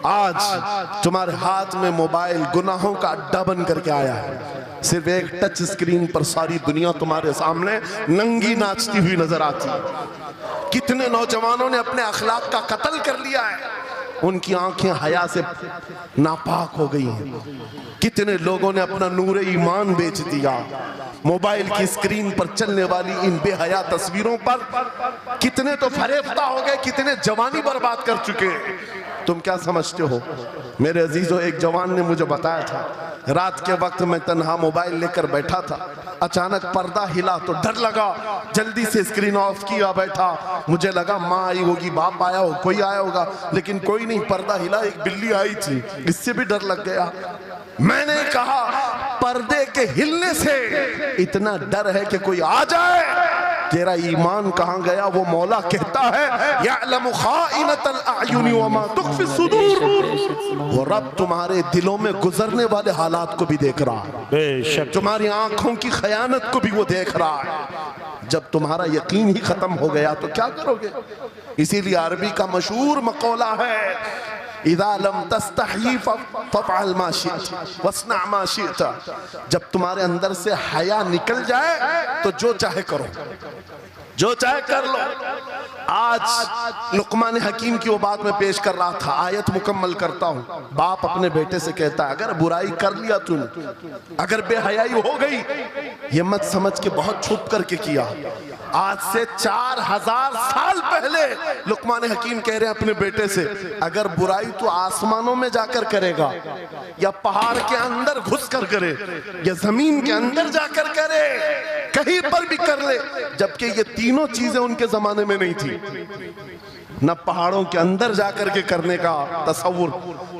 आज तुम्हारे हाथ में मोबाइल गुनाहों का अड्डा बन करके आया है। सिर्फ एक टच स्क्रीन पर सारी दुनिया तुम्हारे सामने नंगी नाचती हुई नजर आती है। कितने नौजवानों ने अपने अखलाक का कत्ल कर लिया है, उनकी आंखें हया से नापाक हो गई हैं। कितने लोगों ने अपना नूर ईमान बेच दिया मोबाइल की स्क्रीन पर चलने वाली इन बेहया तस्वीरों पर। कितने तो फरेफ्ता हो गए, कितने जवानी बर्बाद कर चुके हैं। तुम क्या समझते हो? मेरे अजीजों, एक जवान ने मुझे बताया था, रात के वक्त मैं तन्हा मोबाइल लेकर बैठा था, अचानक पर्दा हिला तो डर लगा, जल्दी से स्क्रीन ऑफ किया, बैठा। मुझे लगा माँ आई होगी, बाप आया हो, कोई आया होगा, लेकिन कोई नहीं। पर्दा हिला, एक बिल्ली आई थी, इससे भी डर लग गया। मैंने कहा पर्दे के हिलने से इतना डर है कि कोई आ जाए, तेरा ईमान कहां गया? वो मौला कहता है यअलमु खाइनतल अयुनि व मा तुख्फी सुदूर। वो रब तुम्हारे दिलों में गुजरने वाले हालात को भी देख रहा है, बेशक तुम्हारी आंखों की खयानत को भी वो देख रहा है। जब तुम्हारा यकीन ही खत्म हो गया तो क्या करोगे? इसीलिए अरबी का मशहूर मकौला है, इज़ा लम तस्तही फफ़अल मा शिअत वस्ना मा शिअत। जब तुम्हारे अंदर से हया निकल जाए तो जो चाहे करो, जो चाहे कर लो। आज लुकमान हकीम की वो बात मैं पेश कर रहा था, आयत मुकम्मल करता हूँ। बाप अपने बेटे से कहता है, अगर बुराई कर लिया तूने, अगर बेहयाई हो गई, ये मत समझ के बहुत छुप करके किया। आज से 4000 साल पहले लुकमान हकीम कह रहे हैं अपने बेटे से, अगर बुराई तो आसमानों में जाकर करेगा, या पहाड़ के अंदर घुस कर करे, या जमीन के अंदर जाकर करे, कहीं पर भी कर ले। जबकि ये तीनों चीजें उनके जमाने में नहीं थी। न पहाड़ों के अंदर जाकर के करने का तसव्वुर,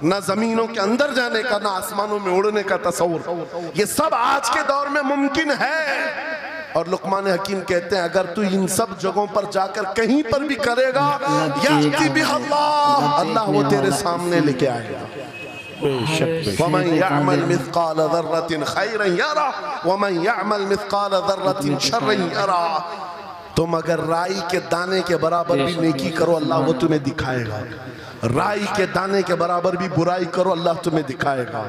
न जमीनों के अंदर जाने का, न आसमानों में उड़ने का तसव्वुर। ये सब आज के दौर में मुमकिन है। और लुकमान हकीम कहते हैं, अगर तू इन सब जगहों पर जाकर कहीं पर भी करेगा, याती बिहा अल्लाह, अल्लाह वो तेरे सामने लेके आएगा। वमन यअमल मिस्काल ज़र्रतिन खैरन यरा वमन यअमल मिस्काल ज़र्रतिन शर्रन यरा। तुम अगर राई के दाने के बराबर भी नेकी करो, अल्लाह वो तुम्हें दिखाएगा। राई के दाने के बराबर भी बुराई करो, अल्लाह तुम्हें दिखाएगा।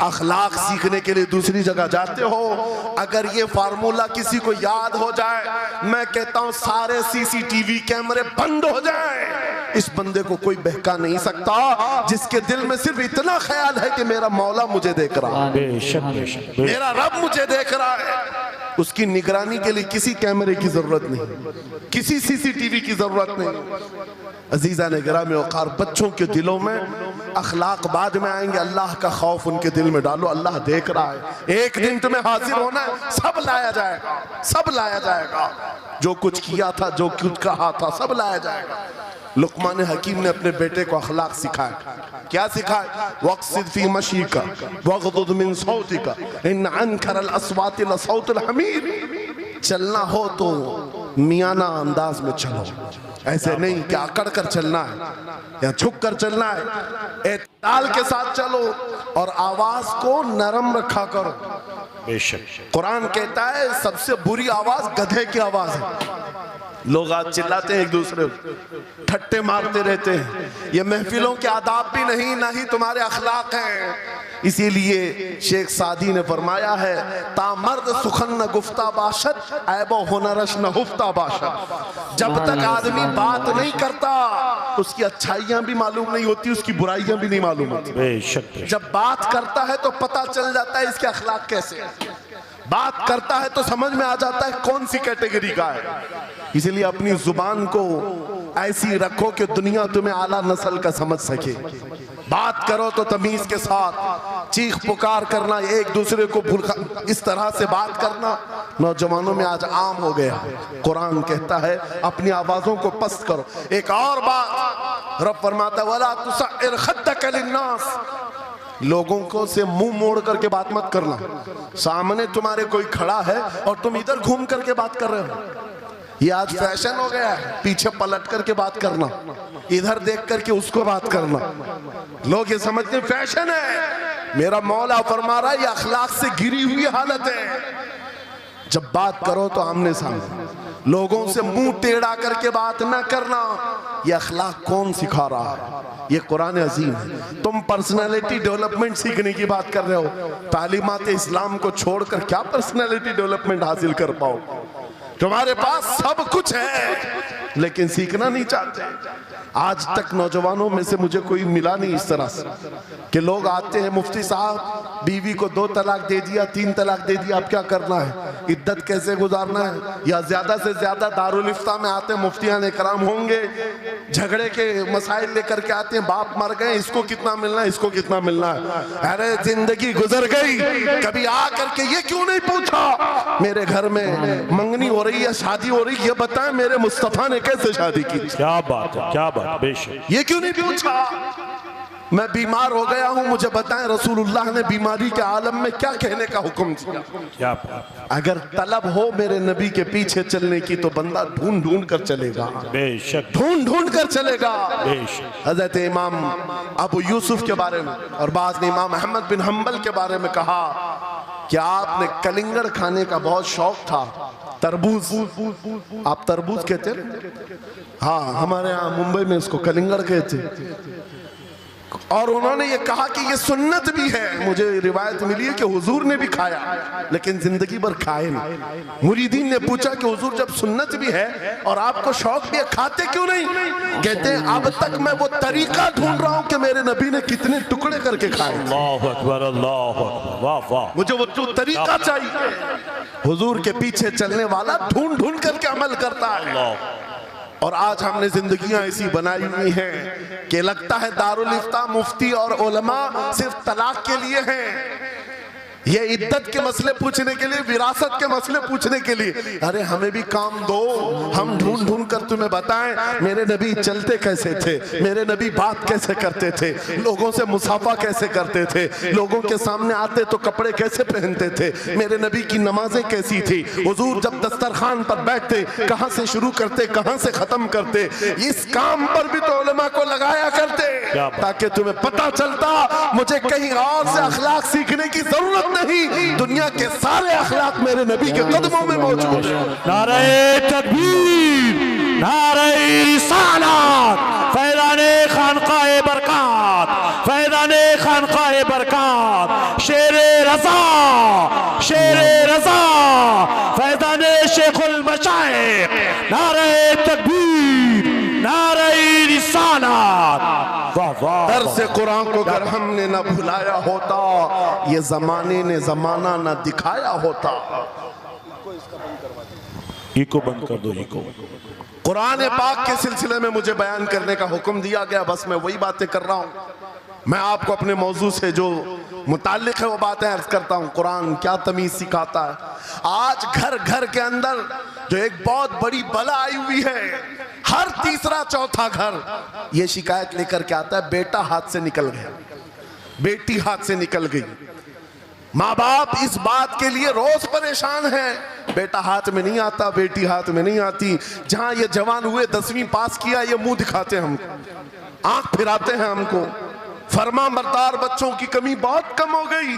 अखलाक सीखने के लिए दूसरी जगह जाते हो, अगर ये फार्मूला किसी को याद हो जाए, मैं कहता हूं सारे सीसीटीवी कैमरे बंद हो जाए, इस बंदे को कोई बहका नहीं सकता, जिसके दिल में सिर्फ इतना ख्याल है कि मेरा मौला मुझे देख रहा है, मेरा रब मुझे देख रहा है। उसकी निगरानी के लिए किसी कैमरे की जरूरत नहीं, किसी सीसीटीवी की जरूरत नहीं। अजीजा ने गिरामी औकार, बच्चों के दिलों में अखलाक बाद में आएंगे, अल्लाह का खौफ उनके दिल में डालो। अल्लाह देख रहा है, एक दिन तुम्हें हाजिर होना है, सब लाया जाएगा, सब लाया जाएगा। जो कुछ किया था, जो कुछ कहा था, सब लाया जाएगा। लुकमान हकीम ने अपने बेटे को अखलाक सिखाया। क्या सिखाया? वक़्सिद फी मशीका वग़दुद मिन सौतिका इन अनकरल अस्वाति लसौतुल हमीर। चलना हो तो मियाना अंदाज में चलो, ऐसे नहीं कि अकड़ कर चलना है या झुक कर चलना है। एतदाल के साथ चलो और आवाज को नरम रखा करो। बेशक कुरान कहता है सबसे बुरी आवाज गधे की आवाज है। लोग आज चिल्लाते हैं, एक दूसरे ठट्टे मारते रहते हैं। ये महफिलों के आदाब भी नहीं, ना ही तुम्हारे अखलाक हैं। इसीलिए शेख सादी ने फरमाया है, तामर्द सुखन न गुफ्ता बाशत ऐबो हुनरश न हुफ्ता बाशत। जब तक आदमी बात नहीं करता उसकी अच्छाइयां भी मालूम नहीं होती, उसकी बुराइयां भी नहीं मालूम होती। बेशक जब बात करता है तो पता चल जाता है इसके अखलाक कैसे हैं। बात करता है तो समझ में आ जाता है कौन सी कैटेगरी का है। इसलिए अपनी जुबान को ऐसी रखो कि दुनिया तुम्हें आला नस्ल का समझ सके। बात करो तो तमीज के साथ, चीख पुकार करना, एक दूसरे को भूलना, इस तरह से बात करना नौजवानों में आज आम हो गया। कुरान कहता है अपनी आवाजों को पस्त करो। एक और बात रब फरमाता, वला तुसइर खद्दक लिन्नास, लोगों को से मुंह मोड़ करके बात मत करना। सामने तुम्हारे कोई खड़ा है और तुम इधर घूम करके बात कर रहे हो। ये आज फैशन हो गया है, पीछे पलट करके बात करना, इधर देख करके उसको बात करना। लोग ये समझते हैं फैशन है। मेरा मौला फरमा रहा है ये अखलाक से गिरी हुई हालत है। जब बात करो तो आमने सामने, लोगों से मुंह टेढ़ा करके बात ना करना। ये अखलाक कौन सिखा रहा है? ये कुरान अजीम है। तुम पर्सनालिटी डेवलपमेंट सीखने की बात कर रहे हो, तालीमात इस्लाम को छोड़कर क्या पर्सनालिटी डेवलपमेंट हासिल कर पाओ? तुम्हारे पास सब कुछ है लेकिन सीखना नहीं चाहते। आज तक नौजवानों में से मुझे कोई मिला नहीं इस तरह से कि लोग आते हैं, मुफ्ती साहब बीवी को 2 तलाक दे दिया, 3 तलाक दे दिया, अब क्या करना है, इद्दत कैसे गुजारना है? या ज्यादा से ज्यादा दारुल इफ्ता में आते हैं, मुफ्तियान इकराम होंगे, झगड़े के मसाइल लेकर के आते हैं, बाप मर गए, इसको कितना मिलना है, इसको कितना मिलना है। अरे जिंदगी गुजर गई, कभी आ करके ये क्यों नहीं पूछा मेरे घर में मंगनी हो रही है, शादी हो रही है, ये बताएं मेरे मुस्तफा ने कैसे शादी की? क्या बात है, क्या बात, बेशक। ये क्यों नहीं पूछा? मैं बीमार हो गया हूं, मुझे बताएं रसूलुल्लाह ने बीमारी के आलम में क्या कहने का हुक्म दिया? क्या बात। अगर तलब हो मेरे नबी के पीछे चलने की तो बंदा ढूंढ ढूंढ कर चलेगा, बेशक ढूंढ ढूंढ कर चलेगा। बेशक। हजरत इमाम अबू यूसुफ के बारे में और बाद में इमाम अहमद बिन हम्बल के बारे में कहा कि आपने कलिंगड़ खाने का बहुत शौक था। तरबूज, आप तरबूज कहते हैं? हाँ, हमारे यहाँ मुंबई में इसको कलिंगड़ कहते। और उन्होंने ये कहा कि ये सुन्नत भी है। मुझे रिवायत मिली है कि हुजूर ने भी खाया लेकिन जिंदगी भर खाए नहीं। मुरीदीन ने पूछा कि हुजूर जब सुन्नत भी है और आपको शौक भी है, खाते क्यों नहीं? कहते हैं अब तक मैं वो तरीका ढूंढ रहा हूं कि मेरे नबी ने कितने टुकड़े करके खाए। अल्लाहु अकबर, अल्लाहु अकबर, वाह वाह। मुझे वो तरीका चाहिए। हुजूर के पीछे चलने वाला ढूंढ ढूंढ करके अमल करता है। और आज हमने जिंदगियां ऐसी बनाई हुई हैं कि लगता है दारुल इफ्ता, मुफ्ती और उलमा सिर्फ तलाक के लिए हैं, ये इद्दत के मसले पूछने के लिए, विरासत के मसले पूछने के लिए। अरे हमें भी काम दो, हम ढूंढ ढूंढ कर तुम्हें बताएं मेरे नबी चलते कैसे थे, मेरे नबी बात कैसे करते थे, लोगों से मुसाफा कैसे करते थे, लोगों के सामने आते तो कपड़े कैसे पहनते थे, मेरे नबी की नमाजें कैसी थी, हुजूर जब दस्तरखान पर बैठते कहां से शुरू करते कहां से खत्म करते। इस काम पर भी तो उलमा को लगाया करते ताकि तुम्हें पता चलता मुझे कहीं और से अखलाक सीखने की जरूरत नहीं, दुनिया के सारे अखलाक मेरे नबी के कदमों में मौजूद है। नारे तकबीर, नारे रिसालत, फैज़ाने खानकाए बरकत, फैज़ाने खानकाए बरकत, शेरे रज़ा, शेरे रज़ा, फैज़ाने शेखुल मशाइख, नारे तकबीर, नारे रिसालत। दर्से कुरान को अगर हमने न भुलाया होता, ये जमाने ने जमाना न दिखाया होता। इको बंद कर दो, इको। कुरान पाक के सिलसिले में मुझे बयान करने का हुक्म दिया गया, बस मैं वही बातें कर रहा हूँ। मैं आपको अपने मौजू से जो मुताल्लिक है वो बातें अर्ज करता हूँ। कुरान क्या तमीज सिखाता है। आज घर घर के अंदर जो एक बहुत बड़ी बला आई हुई है, हर तीसरा चौथा घर ये शिकायत लेकर के आता है, बेटा हाथ से निकल गया, बेटी हाथ से निकल गई। माँ बाप इस बात के लिए रोज परेशान है, बेटा हाथ में नहीं आता, बेटी हाथ में नहीं आती। जहां ये जवान हुए 10वीं पास किया, ये मुंह दिखाते हैं हमको, आंख फिराते हैं हमको। फरमा बरदार बच्चों की कमी बहुत कम हो गई।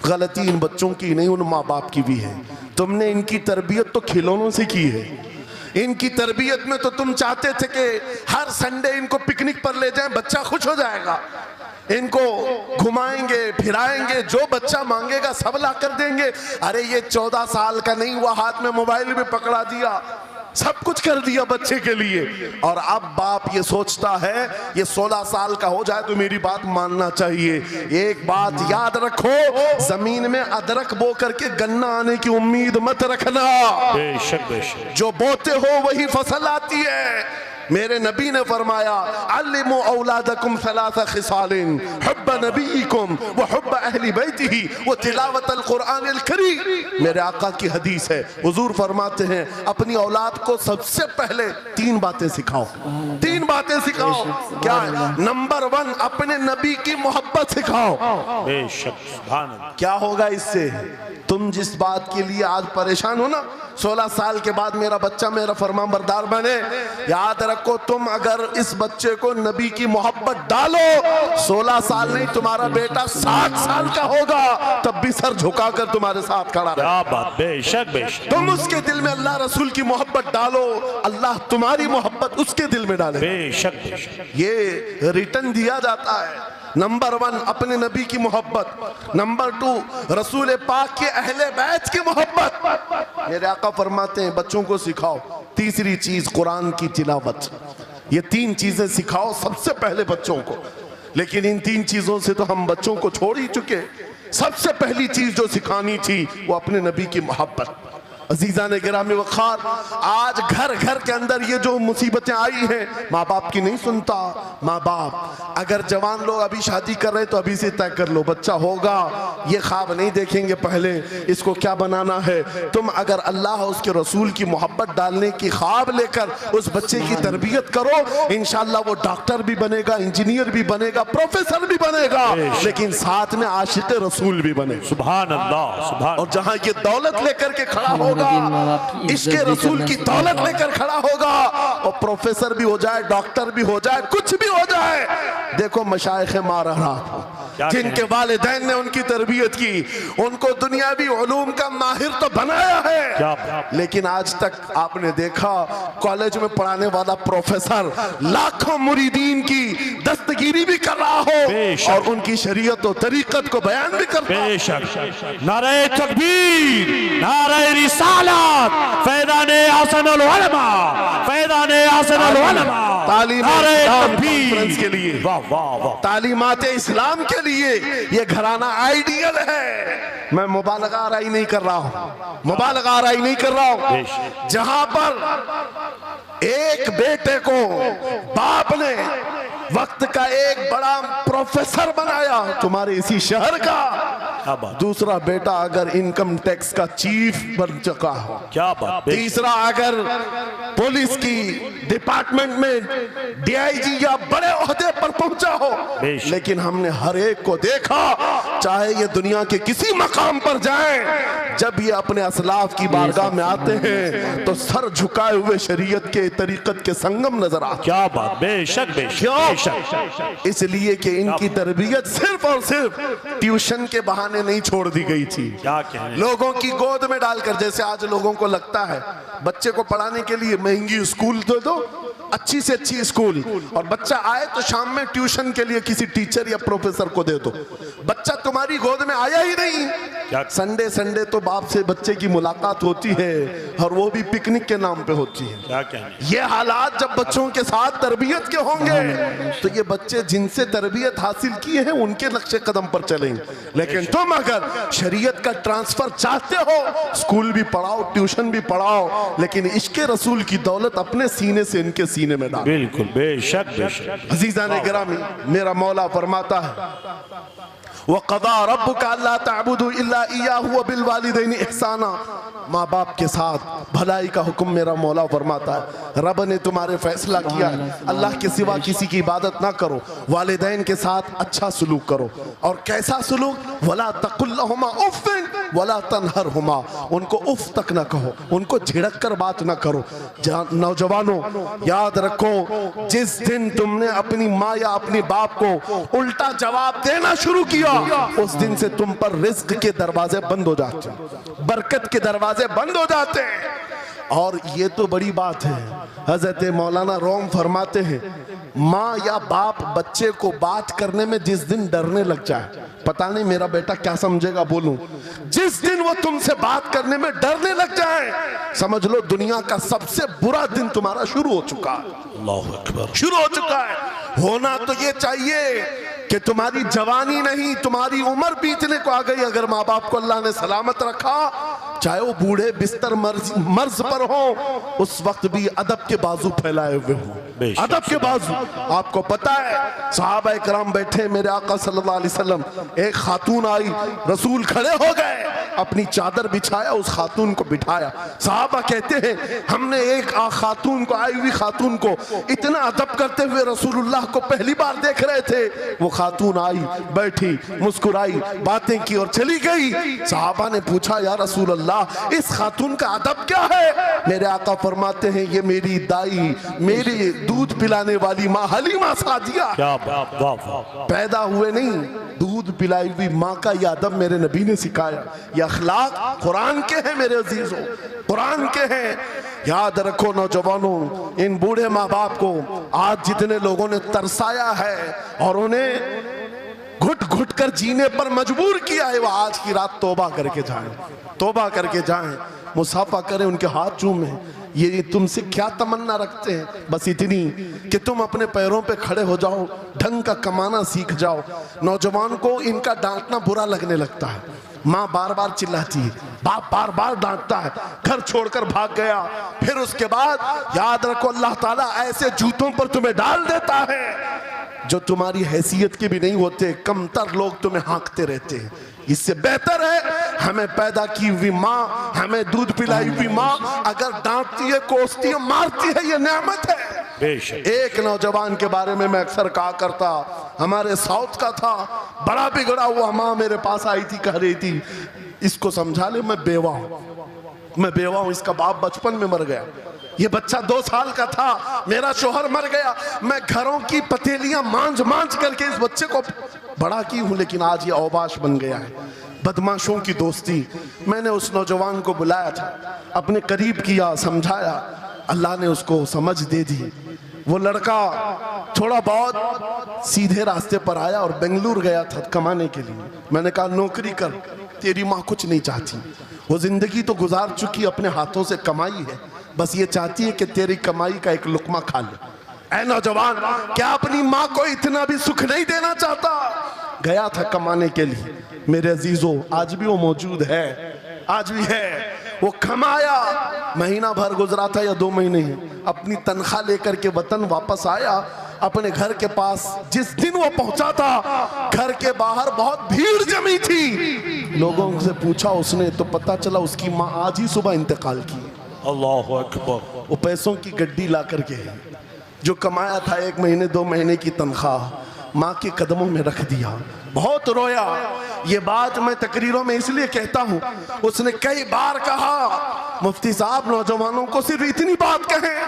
गलती इन बच्चों की नहीं, उन माँ बाप की भी है। तुमने इनकी तरबियत तो खिलौनों से की है। इनकी तरबियत में तो तुम चाहते थे कि हर संडे इनको पिकनिक पर ले जाएं, बच्चा खुश हो जाएगा। इनको घुमाएंगे फिराएंगे, जो बच्चा मांगेगा सब ला कर देंगे। अरे ये 14 साल का नहीं हुआ, हाथ में मोबाइल भी पकड़ा दिया, सब कुछ कर दिया बच्चे के लिए। और अब बाप ये सोचता है ये 16 साल का हो जाए तो मेरी बात मानना चाहिए। एक बात याद रखो, जमीन में अदरक बो करके गन्ना आने की उम्मीद मत रखना। बेशक बेशक, जो बोते हो वही फसल आती है। मेरे नबी ने फरमाया, अल्लिमु औलादकुम सलासा खिसालिन, हुब्ब नबीकुम व हुब्ब अहली बैतिही व तिलावतल कुरानिल करीम। मेरे आका की हदीस है, हुजूर फरमाते हैं अपनी औलाद को सबसे पहले 3 बातें सिखाओ। 3 बातें सिखाओ। क्या है? नंबर 1, अपने नबी की मोहब्बत सिखाओ। बेशक, सुभान अल्लाह। क्या होगा इससे? तुम जिस बात के लिए आज परेशान हो ना, 16 साल के बाद मेरा बच्चा मेरा फरमाबरदार बने, याद रखो तुम अगर इस बच्चे को नबी की मोहब्बत डालो, 16 साल नहीं तुम्हारा बेटा 60 साल का होगा, तब भी सर झुकाकर तुम्हारे साथ खड़ा रहे। क्या बात, बेशक बेशक। तुम उसके दिल में अल्लाह रसूल की मोहब्बत डालो, अल्लाह तुम्हारी मोहब्बत उसके दिल में डाले। बेशक बेशक, ये रिटर्न दिया जाता है। नंबर 1 अपने नबी की मोहब्बत, नंबर 2 रसूल पाक के अहले बैत की मोहब्बत। मेरे आका फरमाते हैं बच्चों को सिखाओ। तीसरी चीज कुरान की तिलावत। ये 3 चीजें सिखाओ सबसे पहले बच्चों को। लेकिन इन 3 चीजों से तो हम बच्चों को छोड़ ही चुके। सबसे पहली चीज जो सिखानी थी वो अपने नबी की मोहब्बत। अजीजा ने गिरामी वखार, आज घर घर के अंदर ये जो मुसीबतें आई हैं, माँ बाप की नहीं सुनता। माँ बाप अगर जवान लोग अभी शादी कर रहे तो अभी से तय कर लो, बच्चा होगा, ये ख्वाब नहीं देखेंगे पहले इसको क्या बनाना है। तुम अगर अल्लाह उसके रसूल की मोहब्बत डालने की ख्वाब लेकर उस बच्चे की तरबियत करो, इंशाल्लाह वो डॉक्टर भी बनेगा, इंजीनियर भी बनेगा, प्रोफेसर भी बनेगा, लेकिन साथ में आशिक रसूल भी बने। सुभान अल्लाह, सुभान। और जहां ये दौलत लेकर के खड़ा होगा, इसके रसूल की दौलत लेकर खड़ा होगा, और प्रोफेसर भी हो जाए, डॉक्टर भी हो जाए, कुछ भी हो जाए। देखो मशाइख मारहरा जिनके वालिदैन ने उनकी तरबियत की, उनको दुनियावी उलूम का माहिर तो बनाया है, लेकिन आज तक आपने देखा कॉलेज में पढ़ाने वाला प्रोफेसर लाखों मुरीदीन की दस्तगीरी भी कर रहा हो और उनकी शरीयत और तरीकत को बयान भी कर रहा हो। नारे तकबीर, नारे रिसालत, फैज़ाने हसनुल उलमा, फैज़ाने हसनुल उलमा। तालीम के लिए, वाह वाह वाह, तालीमात इस्लाम के लिए ये घराना आइडियल है। मैं मुबालगा आराई नहीं कर रहा हूँ, मुबालगा आराई नहीं कर रहा हूँ। जहां पर एक बेटे को बाप ने वक्त का एक बड़ा प्रोफेसर बनाया तुम्हारे इसी शहर का, दूसरा बेटा अगर इनकम टैक्स का चीफ बन चुका हो, क्या बात, तीसरा अगर पुलिस की डिपार्टमेंट में डीआईजी या बड़े ओहदे पर पहुंचा हो, लेकिन हमने हर एक को देखा, चाहे ये दुनिया के किसी मकाम पर जाएं, जब ये अपने असलाफ की बारगाह में आते हैं तो सर झुकाए हुए शरीयत के तरीकत के संगम नजर आते। क्या बात, बेशक बेशक। इसलिए कि इनकी तरबियत सिर्फ और सिर्फ ट्यूशन के बहाने नहीं छोड़ दी गई थी, क्या कहने, लोगों की गोद में डालकर। जैसे आज लोगों को लगता है बच्चे को पढ़ाने के लिए महंगी स्कूल दे दो, अच्छी से अच्छी स्कूल, और बच्चा आए तो शाम में ट्यूशन के लिए किसी टीचर या प्रोफेसर को दे दो। बच्चा तुम्हारी गोद में आया ही नहीं, संडे संडे तो बाप से बच्चे की मुलाकात होती है, और वो भी पिकनिक के नाम पे होती है। क्या कहने? ये हालात जब बच्चों के साथ तरबियत के होंगे तो ये बच्चे जिनसे तरबियत हासिल किए हैं उनके नक्शे कदम पर चलेंगे। लेकिन तुम अगर शरीयत का ट्रांसफर चाहते हो, स्कूल भी पढ़ाओ, ट्यूशन भी पढ़ाओ, लेकिन इश्क़े रसूल की दौलत अपने सीने से इनके सीने में डालो। बिल्कुल, बेशक बेशक। अजीज़ान गिरामी, मेरा मौला फरमाता है वक़ज़ा रब्बुका अल्ला तअबुदू इल्ला इय्याहु व बिल वालिदैनि इहसाना। माँ बाप के साथ भलाई का हुक्म मेरा मौला फरमाता है। रब ने तुम्हारे फैसला किया है अल्लाह के सिवा किसी की इबादत ना करो, वालिदैन के साथ अच्छा सलूक करो। और कैसा सलूक? वला तकुल लहुमा उफ़्फ़िन वला तनहरहुमा, उनको उफ तक ना कहो, उनको झिड़क कर बात ना करो। नौजवानों याद रखो, जिस दिन तुमने अपनी माँ या अपने बाप को उल्टा जवाब देना शुरू किया, उस दिन से तुम पर रिज्क के दरवाजे बंद हो जाते हैं, बरकत के दरवाजे बंद हो जाते हैं। और ये तो बड़ी बात है, हजरत मौलाना रोम फरमाते हैं माँ या बाप बच्चे को बात करने में जिस दिन डरने लग जाए, पता नहीं मेरा बेटा क्या समझेगा बोलूं, जिस दिन वो तुमसे बात करने में डरने लग जाए, समझ लो दुनिया का सबसे बुरा दिन तुम्हारा शुरू हो चुका है। अल्लाहु अकबर। शुरू हो चुका है। होना तो ये चाहिए कि तुम्हारी जवानी नहीं, तुम्हारी उम्र बीतने को आ गई, अगर माँ बाप को अल्लाह ने सलामत रखा, चाहे वो बूढ़े बिस्तर मर्ज पर हो, उस वक्त भी अदब के बाजू फैलाए हुए हो, अदब के बाजू। आपको पता है सहाबा इकराम बैठे, मेरे आका सल्लल्लाहु अलैहि वसल्लम, एक खातून आई, रसूल खड़े हो गए, अपनी चादर बिछाया, उस खातून को बिठाया। सहाबा कहते हैं हमने एक खातून को, आई हुई खातून को इतना अदब करते हुए रसूलुल्लाह को पहली बार देख रहे थे। वो खातून आई, बैठी, मुस्कुराई, बातें की और चली गई। सहाबा ने पूछा या रसूल अल्लाह, इस खातून का अदब क्या है? मेरे आका फरमाते हैं ये मेरी दाई, मेरी दूध पिलाने वाली माँ हलीमा सादिया। क्या बात, वाह वाह। पैदा हुए नहीं, दूध पिलाई हुई माँ का यह अदब मेरे नबी ने सिखाया। यह अखलाक कुरान के हैं मेरे अजीजों, कुरान के हैं। याद रखो नौजवानों, इन बूढ़े माँ बाप को आज जितने लोगों ने तरसाया है और उन्हें घुट घुट कर जीने पर मजबूर किया है, वह आज की रात तौबा करके जाएं, तौबा करके जाएं, मुसाफा करें, उनके हाथ चूमें। ये तुमसे क्या तमन्ना रखते हैं? बस इतनी कि तुम अपने पैरों पे खड़े हो जाओ, ढंग का कमाना सीख जाओ। नौजवान को इनका डांटना बुरा लगने लगता है, माँ बार बार चिल्लाती है, बाप बार बार डांटता है, घर छोड़कर भाग गया, फिर उसके बाद याद रखो अल्लाह ताला ऐसे जूतों पर तुम्हें डाल देता है जो तुम्हारी हैसियत के भी नहीं होते, कमतर लोग तुम्हें हाँकते रहते हैं। इससे बेहतर है हमें पैदा की हुई माँ, हमें दूध पिलाई हुई माँ अगर डांटती है, कोसती है, मारती है, ये नेमत है। एक नौजवान के बारे में मैं अक्सर कहा करता, हमारे साउथ का था, बड़ा बिगड़ा हुआ, माँ मेरे पास आई थी, कह रही थी इसको समझा ले, मैं बेवा हूं, मैं बेवा हूं, इसका बाप बचपन में मर गया, ये बच्चा 2 साल का था, मेरा शोहर मर गया, मैं घरों की पतेलियां मांझ मांझ करके इस बच्चे को बड़ा की हूं, लेकिन आज ये औबाश बन गया है। बदमाशों की दोस्ती। मैंने उस नौजवान को बुलाया था, अपने करीब किया, समझाया, अल्लाह ने उसको समझ दे दी। वो लड़का थोड़ा बहुत सीधे रास्ते पर आया और बेंगलुरु गया था कमाने के लिए। मैंने कहा नौकरी कर, तेरी माँ कुछ नहीं चाहती, वो जिंदगी तो गुजार चुकी, अपने हाथों से कमाई है, बस ये चाहती है कि तेरी कमाई का एक लुकमा खा ले। ऐ नौजवान, क्या अपनी माँ को इतना भी सुख नहीं देना चाहता? गया था कमाने के लिए। मेरे अजीजों, आज भी वो मौजूद है, आज भी है। वो कमाया, महीना भर गुजरा था या 2 महीने, अपनी तनख्वाह लेकर के वतन वापस आया। अपने घर के पास जिस दिन वो पहुंचा था, घर के बाहर बहुत भीड़ जमी थी। लोगों से पूछा उसने तो पता चला उसकी माँ आज ही सुबह इंतकाल की। अल्लाहु अकबर। वो पैसों की गड्डी ला करके जो कमाया था 1 महीने 2 महीने की तनख्वाह, माँ के कदमों में रख दिया। बहुत रोया। ये बात मैं तकरीरों में इसलिए कहता हूँ, उसने कई बार कहा मुफ्ती साहब नौजवानों को सिर्फ इतनी बात कहें,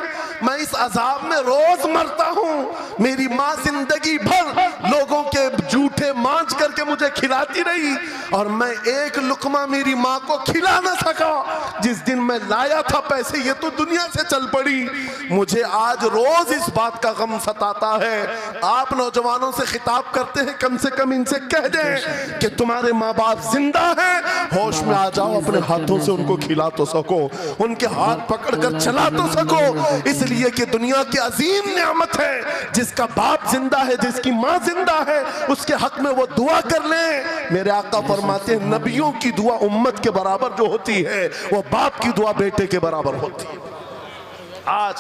मैं इस अजाब में रोज मरता हूँ। मेरी माँ जिंदगी भर लोगों के जूठे मांझ करके मुझे खिलाती रही और मैं एक लुकमा मेरी माँ को खिला ना सका। जिस दिन मैं लाया था पैसे, ये तो दुनिया से चल पड़ी। मुझे आज रोज इस बात का गम सताता है। आप नौजवानों से खिताब करते हैं, कम से कम इनसे कह दें कि तुम्हारे माँ बाप जिंदा हैं, होश में आ जाओ, अपने हाथों से उनको खिला तो सको, उनके हाथ पकड़कर चला तो सको। इसलिए कि दुनिया की अजीम नेमत है, जिसका बाप जिंदा है, जिसकी माँ जिंदा है, उसके हक में वो दुआ कर ले। मेरे आका फरमाते हैं, नबियों की दुआ उम्मत के बराबर जो होती है, वो बाप की दुआ बेटे के बराबर होती है। आज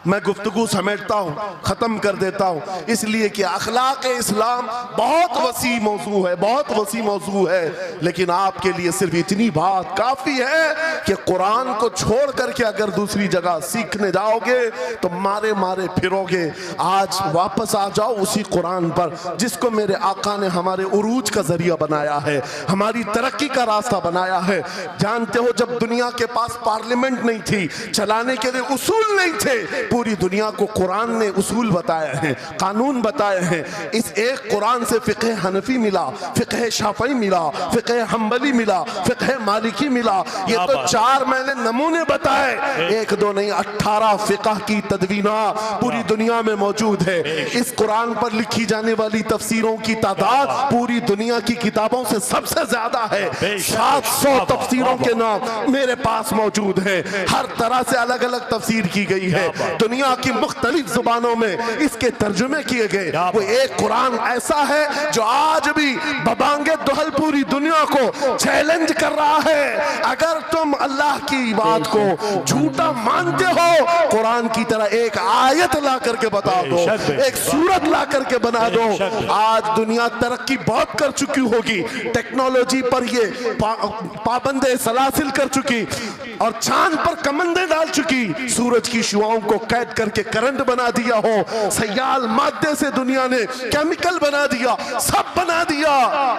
मैं गुफ्तगू समेटता हूँ, ख़त्म कर देता हूँ, इसलिए कि अखलाक इस्लाम बहुत वसी मौजू है, बहुत वसी मौजू है। लेकिन आपके लिए सिर्फ इतनी बात काफ़ी है कि कुरान को छोड़ करके अगर दूसरी जगह सीखने जाओगे तो मारे मारे फिरोगे। आज वापस आ जाओ उसी कुरान पर जिसको मेरे आका ने हमारे उरूज का जरिया बनाया है, हमारी तरक्की का रास्ता बनाया है। जानते हो, जब दुनिया के पास पार्लियामेंट नहीं थी, चलाने के लिए उसूल नहीं थे, पूरी दुनिया को कुरान ने उसूल बताए हैं, कानून बताए हैं। इस एक कुरान से फिक़ह हनफी मिला, फिक़ह शाफ़ई मिला, फिक़ह हम्बली मिला, फिक़ह मालिकी मिला। ये तो 4 मैंने नमूने बताए, 1 2 नहीं, 18 फिक़ह की तदवीना पूरी दुनिया में मौजूद है। इस कुरान पर लिखी जाने वाली तफसीरों की तादाद पूरी दुनिया की किताबों से सबसे ज्यादा है। 700 तफसीरों के नाम मेरे पास मौजूद है। हर तरह से अलग अलग तफसीर की गई है, दुनिया की मुख्तलिफ जुबानों में इसके तर्जुमे किए गए। वो एक कुरान ऐसा है जो आज भी बबांगे दुहल पूरी दुनिया को चैलेंज कर रहा है। अगर तुम अल्लाह की बात को झूठा मानते हो, कुरान की तरह एक आयत ला करके बता दो, एक सूरत ला करके बना दो। आज दुनिया तरक्की बहुत कर चुकी होगी, टेक्नोलॉजी पर ये पाबंदे सलासिल कर चुकी और चांद पर कमंदे डाल चुकी, सूरज की शुआओं को कैद करके करंट बना दिया हो, सयाल मादे से दुनिया ने केमिकल बना दिया, सब बना दिया।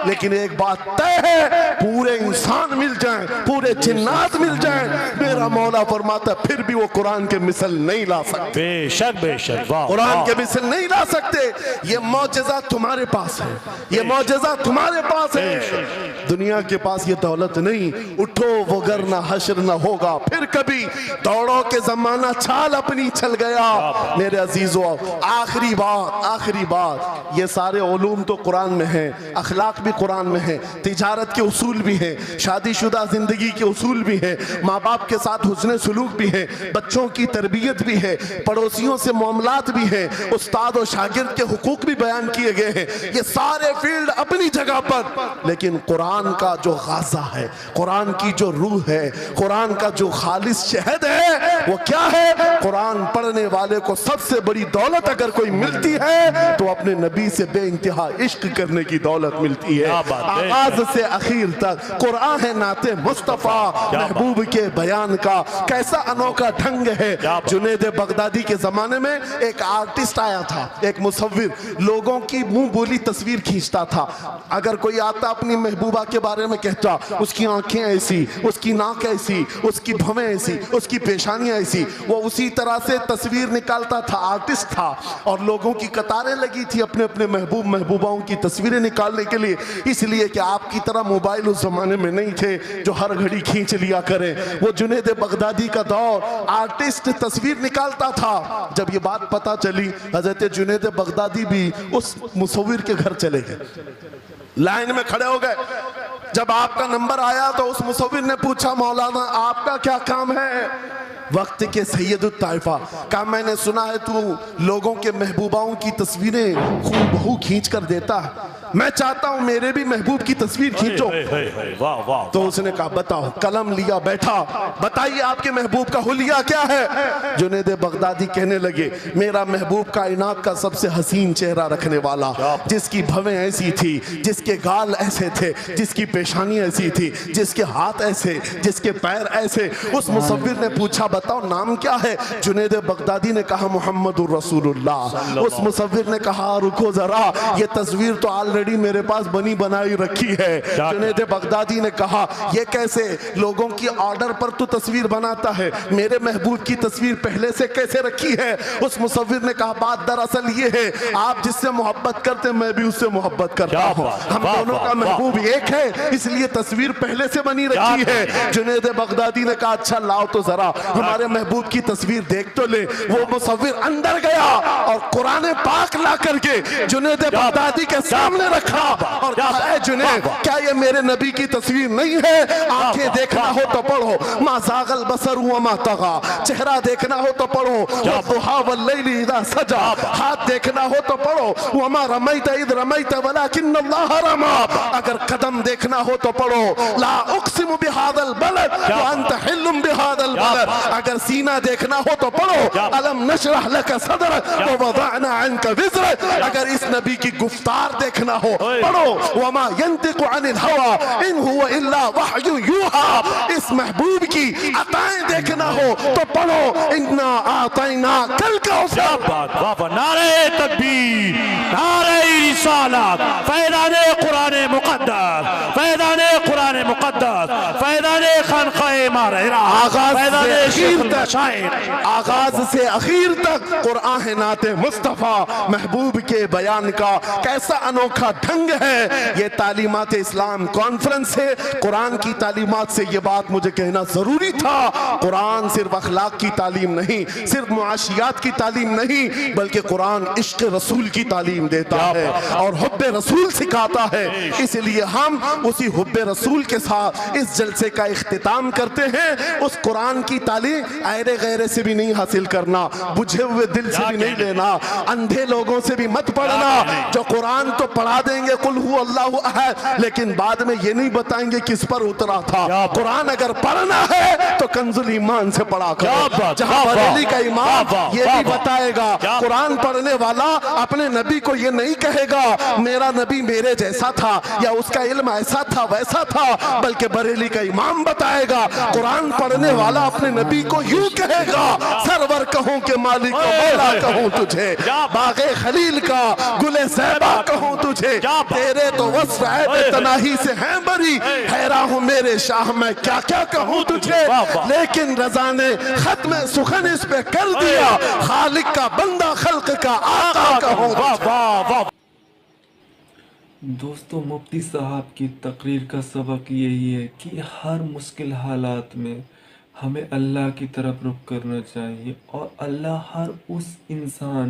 लेकिन एक बात तय है, पूरे इंसान मिल जाएं, पूरे जिन्नात मिल जाएं, मेरा मौला फरमाता फिर भी वो कुरान के मिसल नहीं ला सकते। बेशक बेशक, वाह, कुरान के मिसल नहीं ला सकते। ये मौजज़ा तुम्हारे पास है, ये मौजज़ा तुम्हारे पास है, दुनिया के पास ये दौलत नहीं। उठो वगरना हश्र न होगा फिर कभी, दौड़ो के जमाना चाल अपनी चल गया। मेरे अजीजों, आखिरी बात, ये सारे उलूम तो कुरान में है, अखलाक भी कुरान में है, तिजारत के उसूल भी हैं, शादीशुदा जिंदगी के उसूल भी हैं, माँ बाप के साथ हुस्न सुलूक भी है, बच्चों की तरबियत भी है, पड़ोसियों से मामलात भी है, उस्ताद और शागिर्द के हुकूक भी बयान किए गए हैं। ये सारे फील्ड अपनी जगह पर, लेकिन कुरान का जो गाज़ा है, कुरान की जो रूह है, कुरान का जो खालिस शहद है, वो क्या है? कुरान पढ़ने वाले को सबसे बड़ी दौलत अगर कोई मिलती है तो अपने नबी से बेइंतहा इश्क करने की दौलत मिलती है। आगाज से आखिर तक कुरान है नाते मुस्तफा, महबूब के बयान का कैसा अनोखा ढंग है। जुनैद बगदादी के जमाने में एक आर्टिस्ट आया था, एक मुसव्विर, लोगों की मुंह बोली तस्वीर खींचता था। अगर कोई आता अपनी महबूबा के बारे में कहता, उसकी आंखें ऐसी, उसकी नाक ऐसी, उसकी भवें ऐसी, उसकी पेशानियां ऐसी, वो उसी तरह से तस्वीर निकालता था। आर्टिस्ट था और लोगों की कतारें लगी थी अपने अपने महबूब महबूबाओं की तस्वीरें निकालने के लिए। इसलिए कि आपकी तरह मोबाइल उस जमाने में नहीं थे जो हर घड़ी खींच लिया करें। वो जुनैद बगदादी का दौर, आर्टिस्ट तस्वीर निकालता था। जब ये बात पता चली, हजरत जुनैद बगदादी भी उस मुसव्विर के घर चले गए, लाइन में खड़े हो गए। जब आपका नंबर आया तो उस मुसव्विर ने पूछा, मौलाना आपका क्या काम है? वक्त के सैयदुत ताइफा का मैंने सुना है तू लोगों के महबूबाओं की तस्वीरें खूबहू खींच कर देता है, मैं चाहता हूं मेरे भी महबूब की तस्वीर खींचो। वाह वाह। तो उसने कहा बताओ, कलम लिया बैठा, बताइए आपके महबूब का हुलिया क्या है? जुनैद बगदादी कहने लगे, मेरा महबूब कायनात का सबसे हसीन चेहरा रखने वाला, जिसकी भवें ऐसी थी, जिसके गाल ऐसे थे, जिसकी पेशानी ऐसी थी, जिसके हाथ ऐसे, जिसके पैर ऐसे। उस मुसव्विर ने पूछा बताओ नाम क्या है? जुनैद बगदादी ने कहा मोहम्मदुर रसूलुल्लाह। उस मुसव्विर ने कहा रुको जरा, ये तस्वीर तो ऑलरेडी ऑलरेडी मेरे पास बनी बनाई रखी है। जुनैद बगदादी ने कहा ये कैसे लोगों की ऑर्डर पर तू तस्वीर बनाता है, मेरे महबूब की तस्वीर पहले से कैसे रखी है? उस मुसव्विर ने कहा बात दरअसल ये है, आप जिससे मोहब्बत करते मैं भी उससे मोहब्बत करता हूँ, हम दोनों का महबूब एक है, इसलिए तस्वीर पहले से बनी रखी है। जुनैद बगदादी ने कहा अच्छा लाओ तो जरा हमारे महबूब की तस्वीर देख तो ले। वो मुसव्विर अंदर गया और कुरान पाक ला करके जुनैद बगदादी के सामने रखा और कहा जुनैद क्या ये मेरे नबी की तस्वीर नहीं है? आंखें देखना हो तो पढ़ो मा ज़ागल बसर हुआ मा तगा, चेहरा देखना हो तो पढ़ो वद्दुहा वल्लैलि इज़ा सजा, हाथ देखना हो तो पढ़ो वमा रमैत इज़ रमैत वलाकिन्नल्लाह रमा, अगर कदम देखना हो तो पढ़ो ला उक़सिमु बिहादल बलद व अंत हिल्लुम बिहादल बलद, अगर सीना देखना हो तो पढ़ो अलम नशरह लक सदरक व वदअना अन्का विज़रक, अगर इस नबी की गुफ्तार देखना हो पढ़ो वमा यंतिकु अनिल हवा इन हुवा इल्ला वहयु यूहा, इस महबूब की अताएं देखना हो तो पढ़ो इन्ना आतैना कल कौसर। नारे तकबीर, नारे रिसालत, फैज़ाने कुरान मुक़द्दस, फैज़ाने कुरान मुक़द्दस, फैज़ाने खानक़ाह माहिरा, आगाज से आखिर तक कुरान नाते मुस्तफा महबूब के बयान का कैसा अनोखा ढंग है। ये तालीमात इस्लाम कॉन्फ्रेंस है, कुरान की तालीमात से ये बात मुझे कहना जरूरी था। कुरान सिर्फ अखलाक की तालीम नहीं, सिर्फ मुआशियात की तालीम नहीं, बल्कि कुरान इश्क रसूल की तालीम देता है और हुब्बे रसूल सिखाता है। इसलिए हम उसी हुब्बे रसूल के साथ इस जलसे का इख्तिताम करते हैं। उस कुरान की तालीम ऐरे गैरे से भी नहीं हासिल करना, बुझे हुए दिल से भी नहीं लेना, अंधे लोगों से भी मत पढ़ना जो कुरान तो पढ़ा देंगे कुल हु अल्लाहु अहद, लेकिन बाद में ये नहीं बताएंगे किस पर उतरा था। कुरान अगर पढ़ना है तो कंजुल ईमान से पढ़ा करो, जहां बरेली का इमाम ये भी बताएगा कुरान पढ़ने वाला अपने नबी को ये नहीं कहेगा मेरा नबी मेरे जैसा था या उसका इल्म ऐसा था वैसा था, बल्कि बरेली का इमाम बताएगा कुरान पढ़ने वाला अपने नबी को यूं कहेगा सरवर कहूं के मालिक को मौला कहूं तुझे, बागे खलील का गुले ज़ैबा कहूं तुझे, तेरे तो वस्फ ऐब तनाही से हैं बरी, हैरान हूं मेरे शाह मैं क्या क्या कहूं तुझे, लेकिन रज़ा ने खत्म सुखन इस पे कर दिया, खालिक का बंदा खल्क का आका कहूं। दोस्तों मुफ्ती साहब की तकरीर का सबक यही है कि हर मुश्किल हालात में हमें अल्लाह की तरफ रुख करना चाहिए और अल्लाह हर उस इंसान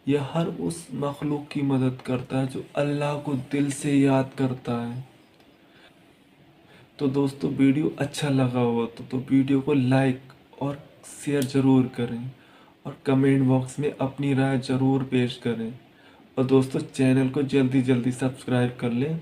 या हर उस मखलूक की मदद करता है जो अल्लाह को दिल से याद करता है। तो दोस्तों वीडियो अच्छा लगा हो तो वीडियो को लाइक और शेयर ज़रूर करें और कमेंट बॉक्स में अपनी राय ज़रूर पेश करें और दोस्तों चैनल को जल्दी सब्सक्राइब कर लें